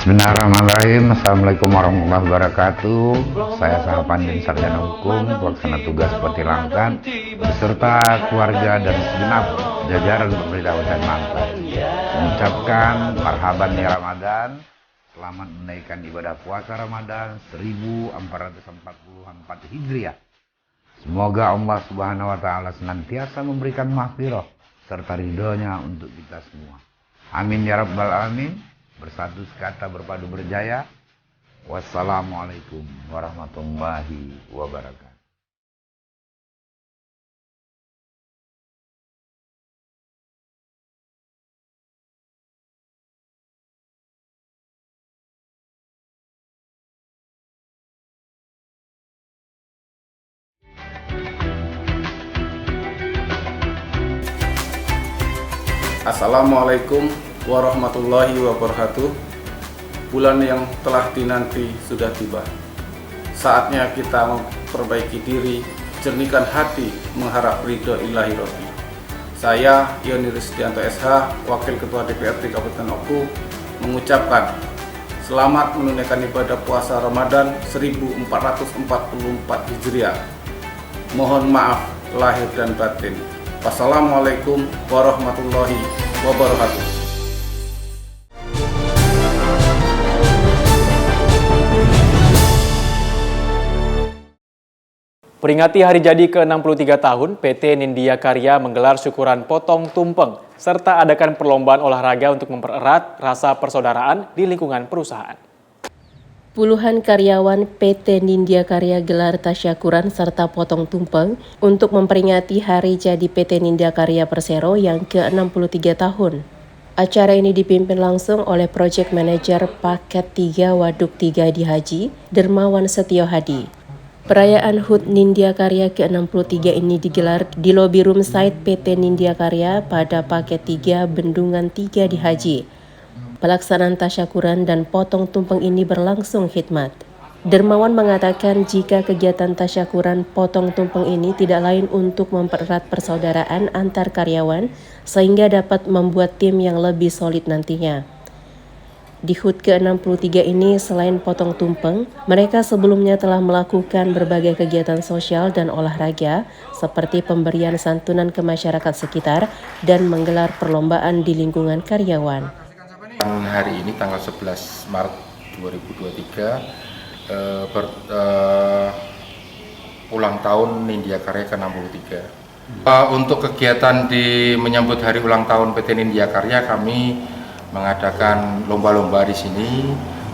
Bismillahirrahmanirrahim. Assalamualaikum warahmatullahi wabarakatuh. Saya Sahapan Sarjana Hukum, pelaksana tugas Bupati Langkat, beserta keluarga dan segenap jajaran pemerintah Kabupaten Langkat mengucapkan marhaban ya Ramadan. Selamat menaikkan ibadah puasa Ramadan 1444 Hijriah. Semoga Allah Subhanahu wa taala senantiasa memberikan mahfirah serta ridhonya untuk kita semua. Amin ya rabbal alamin. Bersatu sekata berpadu berjaya. Wassalamualaikum warahmatullahi wabarakatuh. Assalamualaikum warahmatullahi wabarakatuh. Bulan yang telah dinanti sudah tiba. Saatnya kita memperbaiki diri, jernihkan hati, mengharap ridho ilahi Rabbi. Saya Yoni Rizdianto SH, Wakil Ketua DPRD Kabupaten Oku, mengucapkan selamat menunaikan ibadah puasa Ramadan 1444 Hijriah. Mohon maaf lahir dan batin. Wassalamualaikum warahmatullahi wabarakatuh. Peringati hari jadi ke-63 tahun, PT Nindya Karya menggelar syukuran potong tumpeng, serta adakan perlombaan olahraga untuk mempererat rasa persaudaraan di lingkungan perusahaan. Puluhan karyawan PT Nindya Karya gelar tasyakuran serta potong tumpeng untuk memperingati hari jadi PT Nindya Karya Persero yang ke-63 tahun. Acara ini dipimpin langsung oleh Project Manager Paket 3 Waduk 3 di Haji, Dermawan Setio Hadi. Perayaan HUT Nindya Karya ke-63 ini digelar di lobi room site PT Nindya Karya pada Paket 3 Bendungan 3 di Haji. Pelaksanaan tasyakuran dan potong tumpeng ini berlangsung khidmat. Dermawan mengatakan jika kegiatan tasyakuran potong tumpeng ini tidak lain untuk mempererat persaudaraan antar karyawan sehingga dapat membuat tim yang lebih solid nantinya. Di HUT ke-63 ini selain potong tumpeng, mereka sebelumnya telah melakukan berbagai kegiatan sosial dan olahraga seperti pemberian santunan ke masyarakat sekitar dan menggelar perlombaan di lingkungan karyawan. Hari ini tanggal 11 Maret 2023 ulang tahun Nindya Karya ke-63. Untuk kegiatan di menyambut hari ulang tahun PT Nindya Karya, kami mengadakan lomba-lomba di sini,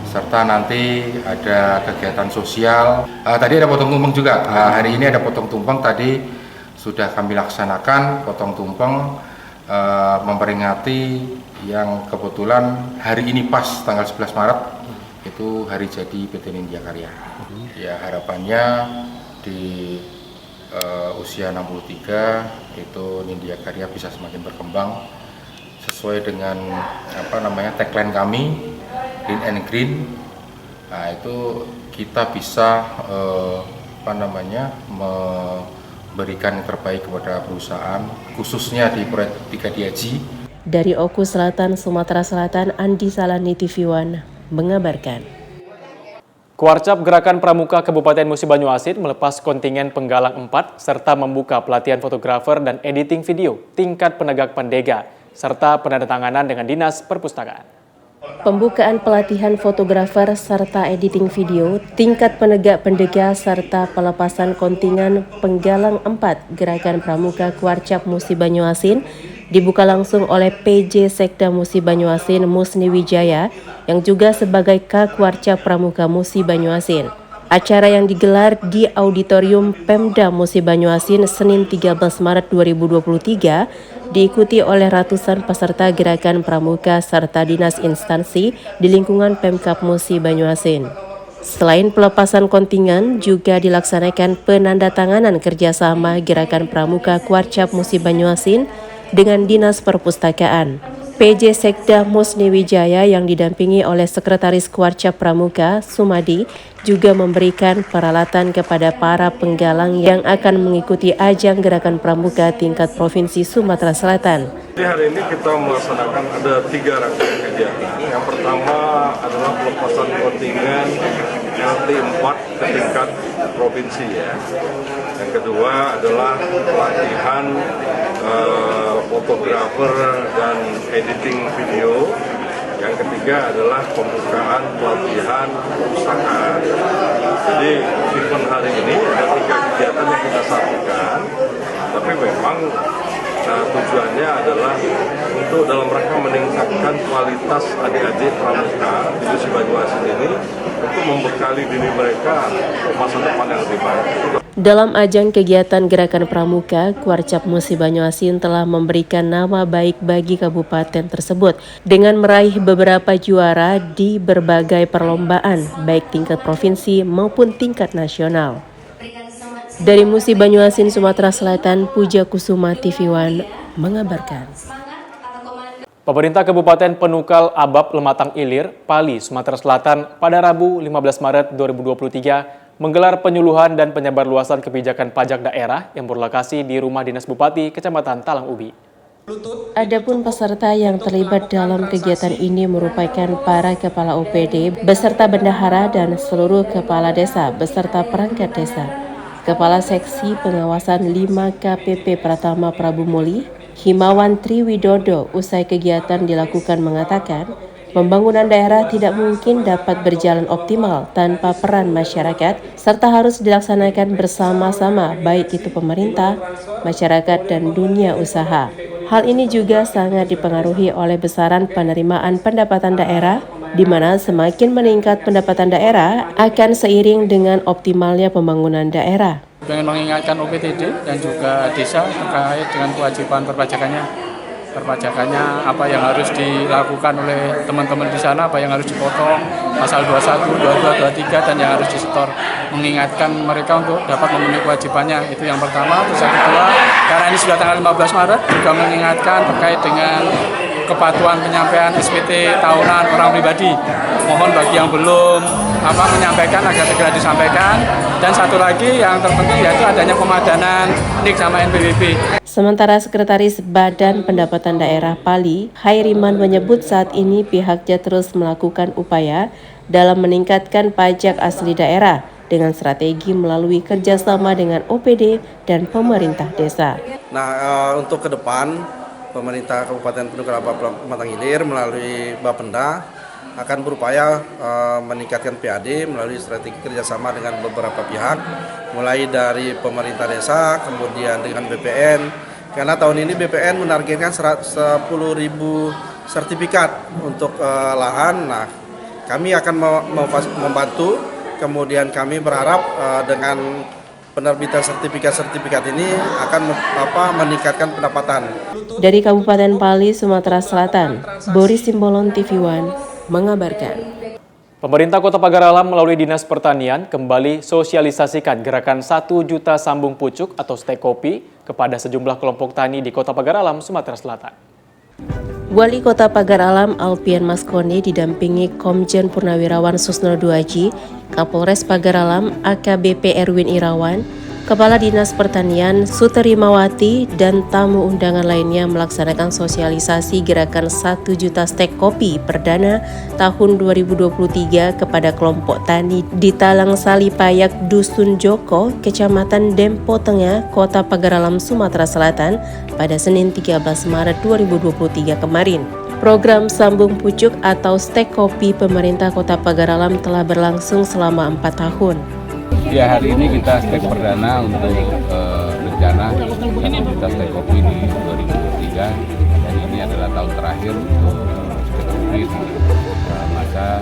serta nanti ada kegiatan sosial. Tadi ada potong tumpeng juga. Hari ini ada potong tumpeng. Tadi sudah kami laksanakan potong tumpeng, memperingati yang kebetulan hari ini pas tanggal 11 Maret itu hari jadi PT Nindya Karya. Ya, harapannya di usia 63 itu Nindya Karya bisa semakin berkembang sesuai dengan tagline kami, green and green. Nah, itu kita bisa memberikan yang terbaik kepada perusahaan, khususnya di proyek 3 Diaji. Dari Oku Selatan, Sumatera Selatan, Andi Salani TV One mengabarkan. Kuarcap Gerakan Pramuka Kabupaten Musi Banyuasin melepas kontingen penggalang 4 serta membuka pelatihan fotografer dan editing video tingkat penegak pendega serta penandatanganan dengan Dinas Perpustakaan. Pembukaan pelatihan fotografer serta editing video tingkat penegak pendega serta pelepasan kontingen penggalang 4 Gerakan Pramuka Kuarcap Musi Banyuasin dibuka langsung oleh PJ Sekda Musi Banyuasin Musni Wijaya yang juga sebagai K-Kuarcap Pramuka Musi Banyuasin. Acara yang digelar di Auditorium Pemda Musi Banyuasin Senin 13 Maret 2023 diikuti oleh ratusan peserta Gerakan Pramuka serta dinas instansi di lingkungan Pemkab Musi Banyuasin. Selain pelepasan kontingen, juga dilaksanakan penandatanganan kerjasama Gerakan Pramuka Kuarcap Musi Banyuasin dengan Dinas Perpustakaan. PJ Sekda Musni Wijaya yang didampingi oleh Sekretaris Kuarcap Pramuka, Sumadi, juga memberikan peralatan kepada para penggalang yang akan mengikuti ajang Gerakan Pramuka tingkat Provinsi Sumatera Selatan. Jadi hari ini kita melaksanakan ada 3 rangkaian kegiatan. Yang pertama adalah pelepasan kontingen LT4 ke tingkat provinsi ya. Yang kedua adalah pelatihan fotografer dan editing video. Yang ketiga adalah pembukaan pelatihan perpustakaan. Jadi event hari ini ada 3 kegiatan yang kita sampaikan, tapi memang tujuannya adalah untuk dalam rangka meningkatkan kualitas adik-adik pramuka di Musi Banyuasin ini untuk membekali diri mereka untuk masa depan yang lebih baik. Dalam ajang kegiatan Gerakan Pramuka, Kuarcap Musi Banyuasin telah memberikan nama baik bagi kabupaten tersebut dengan meraih beberapa juara di berbagai perlombaan, baik tingkat provinsi maupun tingkat nasional. Dari Musi Banyuasin, Sumatera Selatan, Puja Kusuma TV One mengabarkan. Pemerintah Kabupaten Penukal Abab Lematang Ilir, Pali, Sumatera Selatan pada Rabu 15 Maret 2023 menggelar penyuluhan dan penyebarluasan kebijakan pajak daerah yang berlokasi di Rumah Dinas Bupati Kecamatan Talang Ubi. Adapun peserta yang terlibat dalam kegiatan ini merupakan para kepala OPD beserta bendahara dan seluruh kepala desa beserta perangkat desa. Kepala Seksi Pengawasan 5 KPP Pratama Prabu Muli, Himawan Triwidodo, usai kegiatan dilakukan mengatakan, pembangunan daerah tidak mungkin dapat berjalan optimal tanpa peran masyarakat serta harus dilaksanakan bersama-sama baik itu pemerintah, masyarakat, dan dunia usaha. Hal ini juga sangat dipengaruhi oleh besaran penerimaan pendapatan daerah, di mana semakin meningkat pendapatan daerah akan seiring dengan optimalnya pembangunan daerah. Dengan mengingatkan OPTD dan juga desa terkait dengan kewajiban perpajakannya apa yang harus dilakukan oleh teman-teman di sana, apa yang harus dipotong, pasal 21, 22, 23 dan yang harus disetor, mengingatkan mereka untuk dapat memenuhi kewajibannya, itu yang pertama. Terus yang kedua, karena ini sudah tanggal 15 Maret juga mengingatkan terkait dengan kepatuhan penyampaian SPT tahunan orang pribadi. Mohon bagi yang belum menyampaikan agar segera disampaikan. Dan satu lagi yang terpenting yaitu adanya pemadanan NIK sama NPWP. Sementara Sekretaris Badan Pendapatan Daerah Pali, Hairiman menyebut saat ini pihaknya terus melakukan upaya dalam meningkatkan pajak asli daerah dengan strategi melalui kerjasama dengan OPD dan pemerintah desa. Nah, untuk ke depan, pemerintah Kabupaten Penukal Abab Lematang Ilir melalui Bapenda akan berupaya meningkatkan PAD melalui strategi kerjasama dengan beberapa pihak, mulai dari pemerintah desa, kemudian dengan BPN, karena tahun ini BPN menargetkan 10.000 sertifikat untuk lahan. Nah, kami akan membantu, kemudian kami berharap dengan penerbitan sertifikat ini akan meningkatkan pendapatan. Dari Kabupaten Pali, Sumatera Selatan, Boris Simbolon TV One mengabarkan. Pemerintah Kota Pagar Alam melalui Dinas Pertanian kembali sosialisasikan gerakan 1 juta sambung pucuk atau stek kopi kepada sejumlah kelompok tani di Kota Pagar Alam, Sumatera Selatan. Wali Kota Pagar Alam Alpian Maskoni didampingi Komjen Purnawirawan Susno Duaji, Kapolres Pagar Alam AKBP Erwin Irawan, Kepala Dinas Pertanian Suterimawati, dan tamu undangan lainnya melaksanakan sosialisasi gerakan 1 juta stek kopi perdana tahun 2023 kepada kelompok tani di Talang Salipayak, Dusun Joko, Kecamatan Dempo Tengah, Kota Pagar Alam, Sumatera Selatan pada Senin 13 Maret 2023 kemarin. Program Sambung Pucuk atau stek kopi pemerintah Kota Pagar Alam telah berlangsung selama 4 tahun. Ya, hari ini kita stek perdana untuk rencana 1 juta stek kopi di 2023, dan ini adalah tahun terakhir untuk stek kopi di masa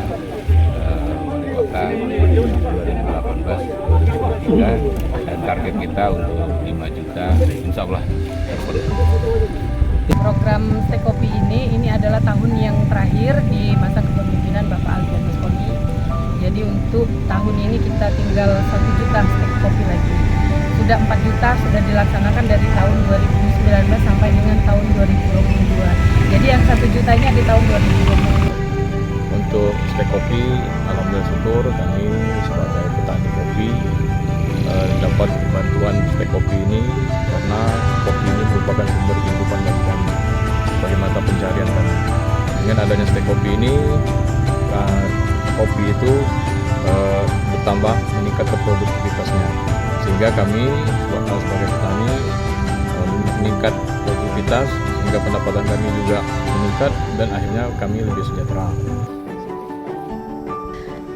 wali kota 2018-2023, dan target kita untuk 5 juta insya Allah terpenuhi. Program stek kopi ini adalah tahun yang terakhir di masa kepemimpinan Bapak Alpian Maskoni. Jadi untuk tahun ini kita tinggal 1 juta stek kopi lagi. Sudah 4 juta sudah dilaksanakan dari tahun 2019 sampai dengan tahun 2022. Jadi yang 1 juta ini di tahun 2020. Untuk stek kopi, alhamdulillah syukur kami sebagai petani kopi dapat bantuan stek kopi ini, karena kopi ini merupakan sumber kehidupan bagi kami sebagai mata pencarian kami. Dengan adanya stek kopi ini, kopi itu bertambah, meningkatkan produktivitasnya, sehingga kami sebagai petani meningkat produktivitas, sehingga pendapatan kami juga meningkat, dan akhirnya kami lebih sejahtera.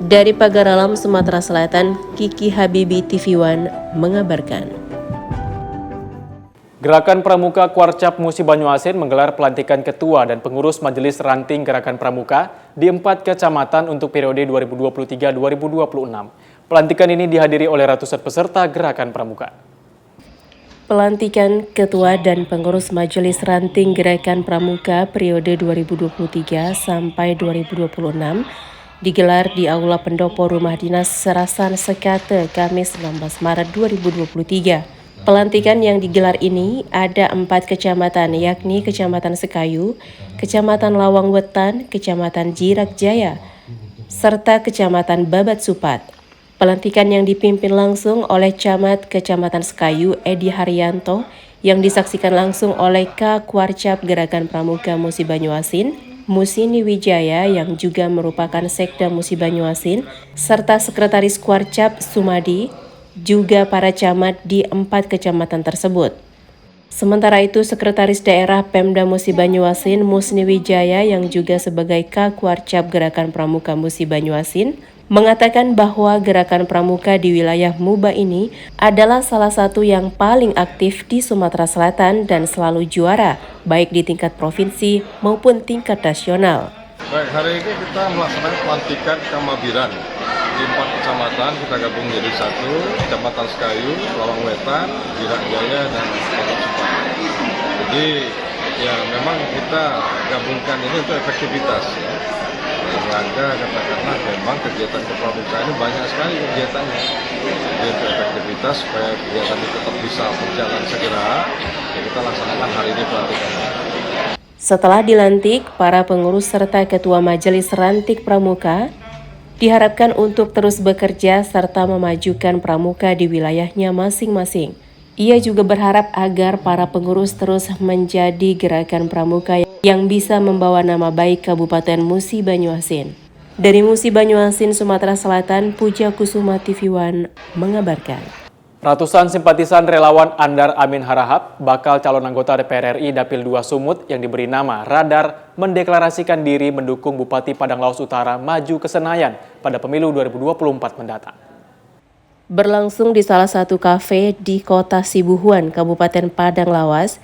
Dari Pagar Alam, Sumatera Selatan, Kiki Habibi TV One mengabarkan. Gerakan Pramuka Kuarcap Musi Banyuasin menggelar pelantikan ketua dan pengurus Majelis Ranting Gerakan Pramuka di 4 kecamatan untuk periode 2023-2026. Pelantikan ini dihadiri oleh ratusan peserta Gerakan Pramuka. Pelantikan ketua dan pengurus Majelis Ranting Gerakan Pramuka periode 2023 sampai 2026 digelar di Aula Pendopo Rumah Dinas Serasan Sekate Kamis 19 Maret 2023. Pelantikan yang digelar ini ada 4 kecamatan, yakni Kecamatan Sekayu, Kecamatan Lawang Wetan, Kecamatan Jirak Jaya, serta Kecamatan Babat Supat. Pelantikan yang dipimpin langsung oleh Camat Kecamatan Sekayu Edi Haryanto, yang disaksikan langsung oleh K. Kuarcap Gerakan Pramuka Musi Banyuasin, Musini Wijaya yang juga merupakan Sekda Musi Banyuasin, serta Sekretaris Kuarcap Sumadi, juga para camat di 4 kecamatan tersebut. Sementara itu, Sekretaris Daerah Pemda Musi Banyuasin, Musni Wijaya yang juga sebagai K. Kuarcap Gerakan Pramuka Musi Banyuasin, mengatakan bahwa Gerakan Pramuka di wilayah Muba ini adalah salah satu yang paling aktif di Sumatera Selatan dan selalu juara, baik di tingkat provinsi maupun tingkat nasional. Baik, hari ini kita melaksanakan pelantikan Kamabiran di 4 kecamatan, kita gabung jadi 1, Kecamatan Sekayu, Lawang Wetan, Jirak Jaya, dan Babat Supat. Jadi ya memang kita gabungkan ini untuk efektivitas ya. Sehingga katakanlah memang kegiatan kepramukaan ini banyak sekali kegiatannya. Jadi untuk efektivitas supaya kegiatan itu tetap bisa berjalan segera, ya kita laksanakan hari ini pelantikan. Setelah dilantik, para pengurus serta ketua Majelis Ranting Pramuka diharapkan untuk terus bekerja serta memajukan pramuka di wilayahnya masing-masing. Ia juga berharap agar para pengurus terus menjadi gerakan pramuka yang bisa membawa nama baik Kabupaten Musi Banyuasin. Dari Musi Banyuasin, Sumatera Selatan, Puja Kusuma TV One mengabarkan. Ratusan simpatisan relawan Andar Amin Harahap, bakal calon anggota DPR RI Dapil 2 Sumut yang diberi nama Radar, mendeklarasikan diri mendukung Bupati Padang Lawas Utara maju ke Senayan pada pemilu 2024 mendatang. Berlangsung di salah satu kafe di Kota Sibuhuan, Kabupaten Padang Lawas,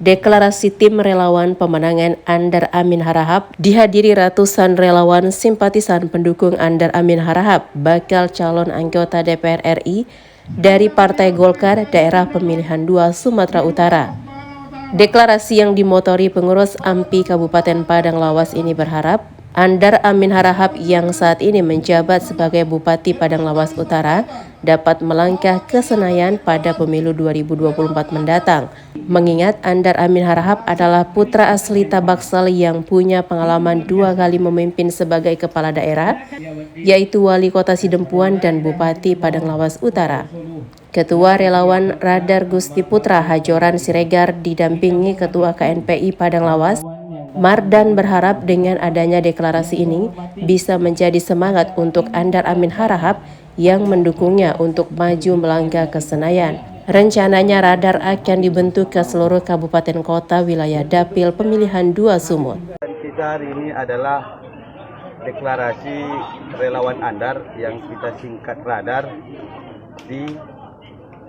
deklarasi tim relawan pemenangan Andar Amin Harahap dihadiri ratusan relawan simpatisan pendukung Andar Amin Harahap, bakal calon anggota DPR RI dari Partai Golkar Daerah Pemilihan 2 Sumatera Utara. Deklarasi yang dimotori pengurus AMPI Kabupaten Padang Lawas ini berharap Andar Amin Harahap yang saat ini menjabat sebagai Bupati Padang Lawas Utara dapat melangkah ke Senayan pada pemilu 2024 mendatang. Mengingat Andar Amin Harahap adalah putra asli Tabaksal yang punya pengalaman 2 kali memimpin sebagai kepala daerah, yaitu Wali Kota Sidempuan dan Bupati Padang Lawas Utara. Ketua Relawan Radar Gusti Putra Hajoran Siregar didampingi Ketua KNPI Padang Lawas, Mardan berharap dengan adanya deklarasi ini bisa menjadi semangat untuk Andar Amin Harahap yang mendukungnya untuk maju melangkah ke Senayan. Rencananya radar akan dibentuk ke seluruh kabupaten kota wilayah dapil pemilihan 2 Sumut. Kita hari ini adalah deklarasi relawan Andar yang kita singkat radar di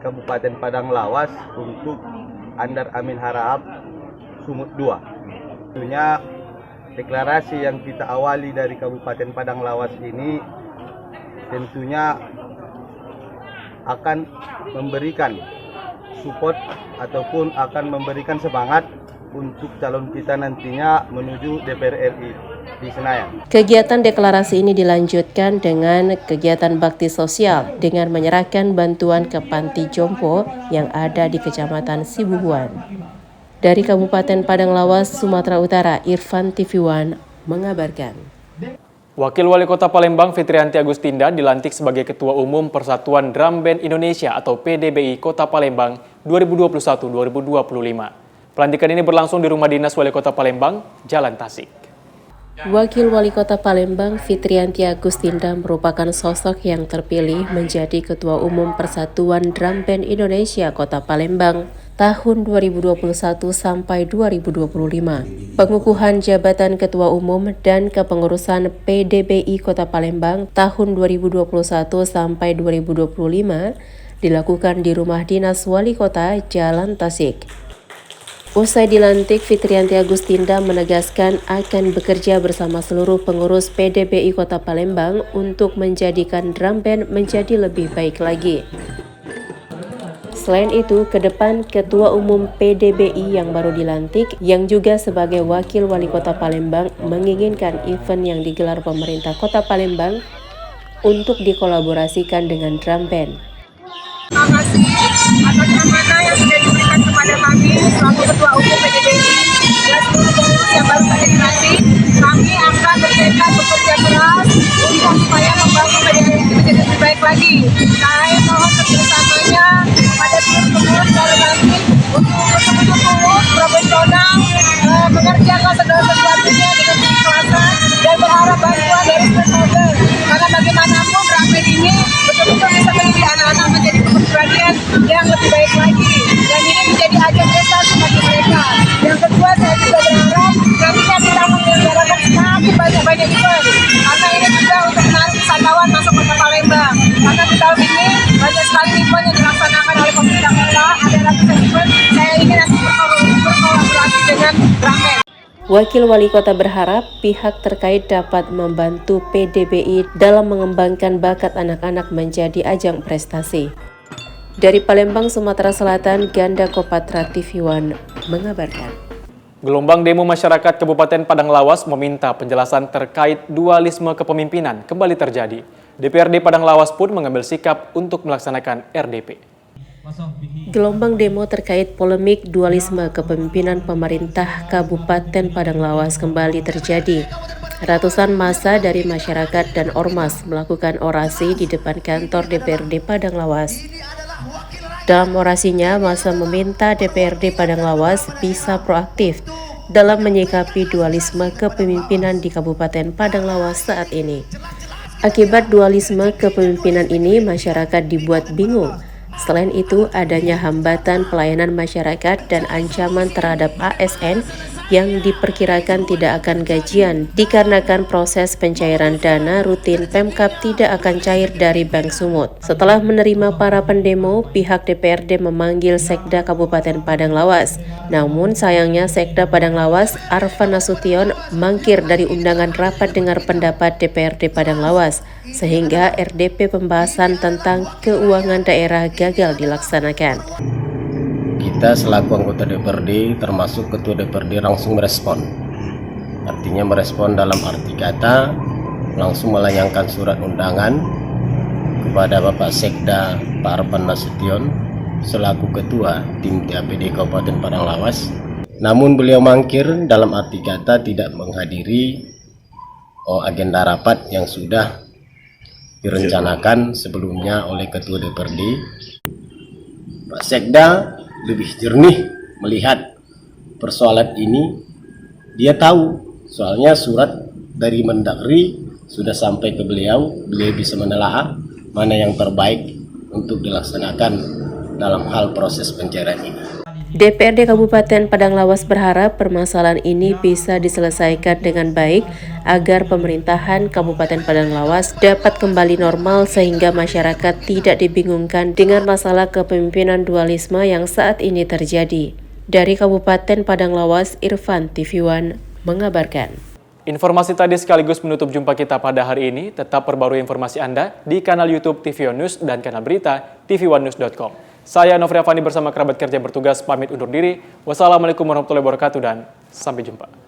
Kabupaten Padang Lawas untuk Andar Amin Harahap Sumut 2. Tentunya deklarasi yang kita awali dari Kabupaten Padang Lawas ini tentunya akan memberikan support ataupun akan memberikan semangat untuk calon kita nantinya menuju DPR RI di Senayan. Kegiatan deklarasi ini dilanjutkan dengan kegiatan bakti sosial dengan menyerahkan bantuan ke panti jompo yang ada di Kecamatan Sibuhuan. Dari Kabupaten Padang Lawas, Sumatera Utara, Irfan TV One mengabarkan. Wakil Wali Kota Palembang Fitrianti Agustinda dilantik sebagai Ketua Umum Persatuan Drum Band Indonesia atau PDBI Kota Palembang 2021-2025. Pelantikan ini berlangsung di Rumah Dinas Wali Kota Palembang, Jalan Tasik. Wakil Wali Kota Palembang Fitrianti Agustinda merupakan sosok yang terpilih menjadi Ketua Umum Persatuan Drum Band Indonesia Kota Palembang tahun 2021 sampai 2025. Pengukuhan jabatan Ketua Umum dan kepengurusan PDBI Kota Palembang tahun 2021 sampai 2025 dilakukan di Rumah Dinas Wali Kota Jalan Tasik. Usai dilantik, Fitrianti Agustinda menegaskan akan bekerja bersama seluruh pengurus PDBI Kota Palembang untuk menjadikan drum band menjadi lebih baik lagi. Selain itu, ke depan Ketua Umum PDBI yang baru dilantik, yang juga sebagai Wakil Wali Kota Palembang, menginginkan event yang digelar pemerintah Kota Palembang untuk dikolaborasikan dengan drum band. Terima kasih atas amanah yang sudah diberikan kepada kami selaku Ketua Umum PDBI dan seluruh pengurus yang baru saja dilantik. Kami akan bertekad bekerja keras untuk supaya membangun PDBI menjadi lebih baik lagi. Saya mohon kerjasamanya kepada seluruh pengurus baru nanti untuk betul-betul profesional, mengerjakan segala sesuatunya dengan keikhlasan dan berharap bantuan dari stakeholder. Karena bagaimanapun drum band ini betul-betul bisa menjadi anak-anak menjadi kepribadian yang lebih baik lagi, dan ini menjadi ajang prestasi bagi mereka. Yang kedua, saya juga berharap nantinya kita menyelenggarakan semakin banyak event, karena ini juga untuk menarik wisatawan masuk Kota Palembang. Karena di tahun ini banyak sekali event yang dilaksanakan oleh pemerintah kota, ada ratusan event. Saya ingin nanti berkolaborasi dengan drum band. Wakil Wali Kota berharap pihak terkait dapat membantu PDBI dalam mengembangkan bakat anak-anak menjadi ajang prestasi. Dari Palembang, Sumatera Selatan, Ganda Kopatra TV One mengabarkan. Gelombang demo masyarakat Kabupaten Padang Lawas meminta penjelasan terkait dualisme kepemimpinan kembali terjadi. DPRD Padang Lawas pun mengambil sikap untuk melaksanakan RDP. Gelombang demo terkait polemik dualisme kepemimpinan pemerintah Kabupaten Padang Lawas kembali terjadi. Ratusan massa dari masyarakat dan ormas melakukan orasi di depan kantor DPRD Padang Lawas. Dalam orasinya, massa meminta DPRD Padang Lawas bisa proaktif dalam menyikapi dualisme kepemimpinan di Kabupaten Padang Lawas saat ini. Akibat dualisme kepemimpinan ini, masyarakat dibuat bingung. Selain itu, adanya hambatan pelayanan masyarakat dan ancaman terhadap ASN yang diperkirakan tidak akan gajian dikarenakan proses pencairan dana rutin Pemkab tidak akan cair dari Bank Sumut. Setelah menerima para pendemo, pihak DPRD memanggil Sekda Kabupaten Padang Lawas. Namun sayangnya Sekda Padang Lawas, Arfan Nasution, mangkir dari undangan rapat dengar pendapat DPRD Padang Lawas, sehingga RDP pembahasan tentang keuangan daerah gagal dilaksanakan. Kita selaku anggota DPRD termasuk Ketua DPRD langsung merespon Artinya merespon dalam arti kata langsung melayangkan surat undangan kepada Bapak Sekda Pak Arpan Nasution selaku Ketua Tim TAPD Kabupaten Padang Lawas. Namun beliau mangkir dalam arti kata tidak menghadiri agenda rapat yang sudah direncanakan sebelumnya oleh Ketua DPRD. Pak Sekda lebih jernih melihat persoalan ini. Dia tahu soalnya surat dari Mendagri sudah sampai ke beliau bisa menelaah mana yang terbaik untuk dilaksanakan dalam hal proses pencairan ini. DPRD Kabupaten Padang Lawas berharap permasalahan ini bisa diselesaikan dengan baik agar pemerintahan Kabupaten Padang Lawas dapat kembali normal sehingga masyarakat tidak dibingungkan dengan masalah kepemimpinan dualisme yang saat ini terjadi. Dari Kabupaten Padang Lawas, Irfan TV One mengabarkan. Informasi tadi sekaligus menutup jumpa kita pada hari ini. Tetap perbarui informasi Anda di kanal YouTube TV One News dan kanal berita tv1news.com. Saya Novri Afandi bersama kerabat kerja bertugas pamit undur diri. Wassalamualaikum warahmatullahi wabarakatuh dan sampai jumpa.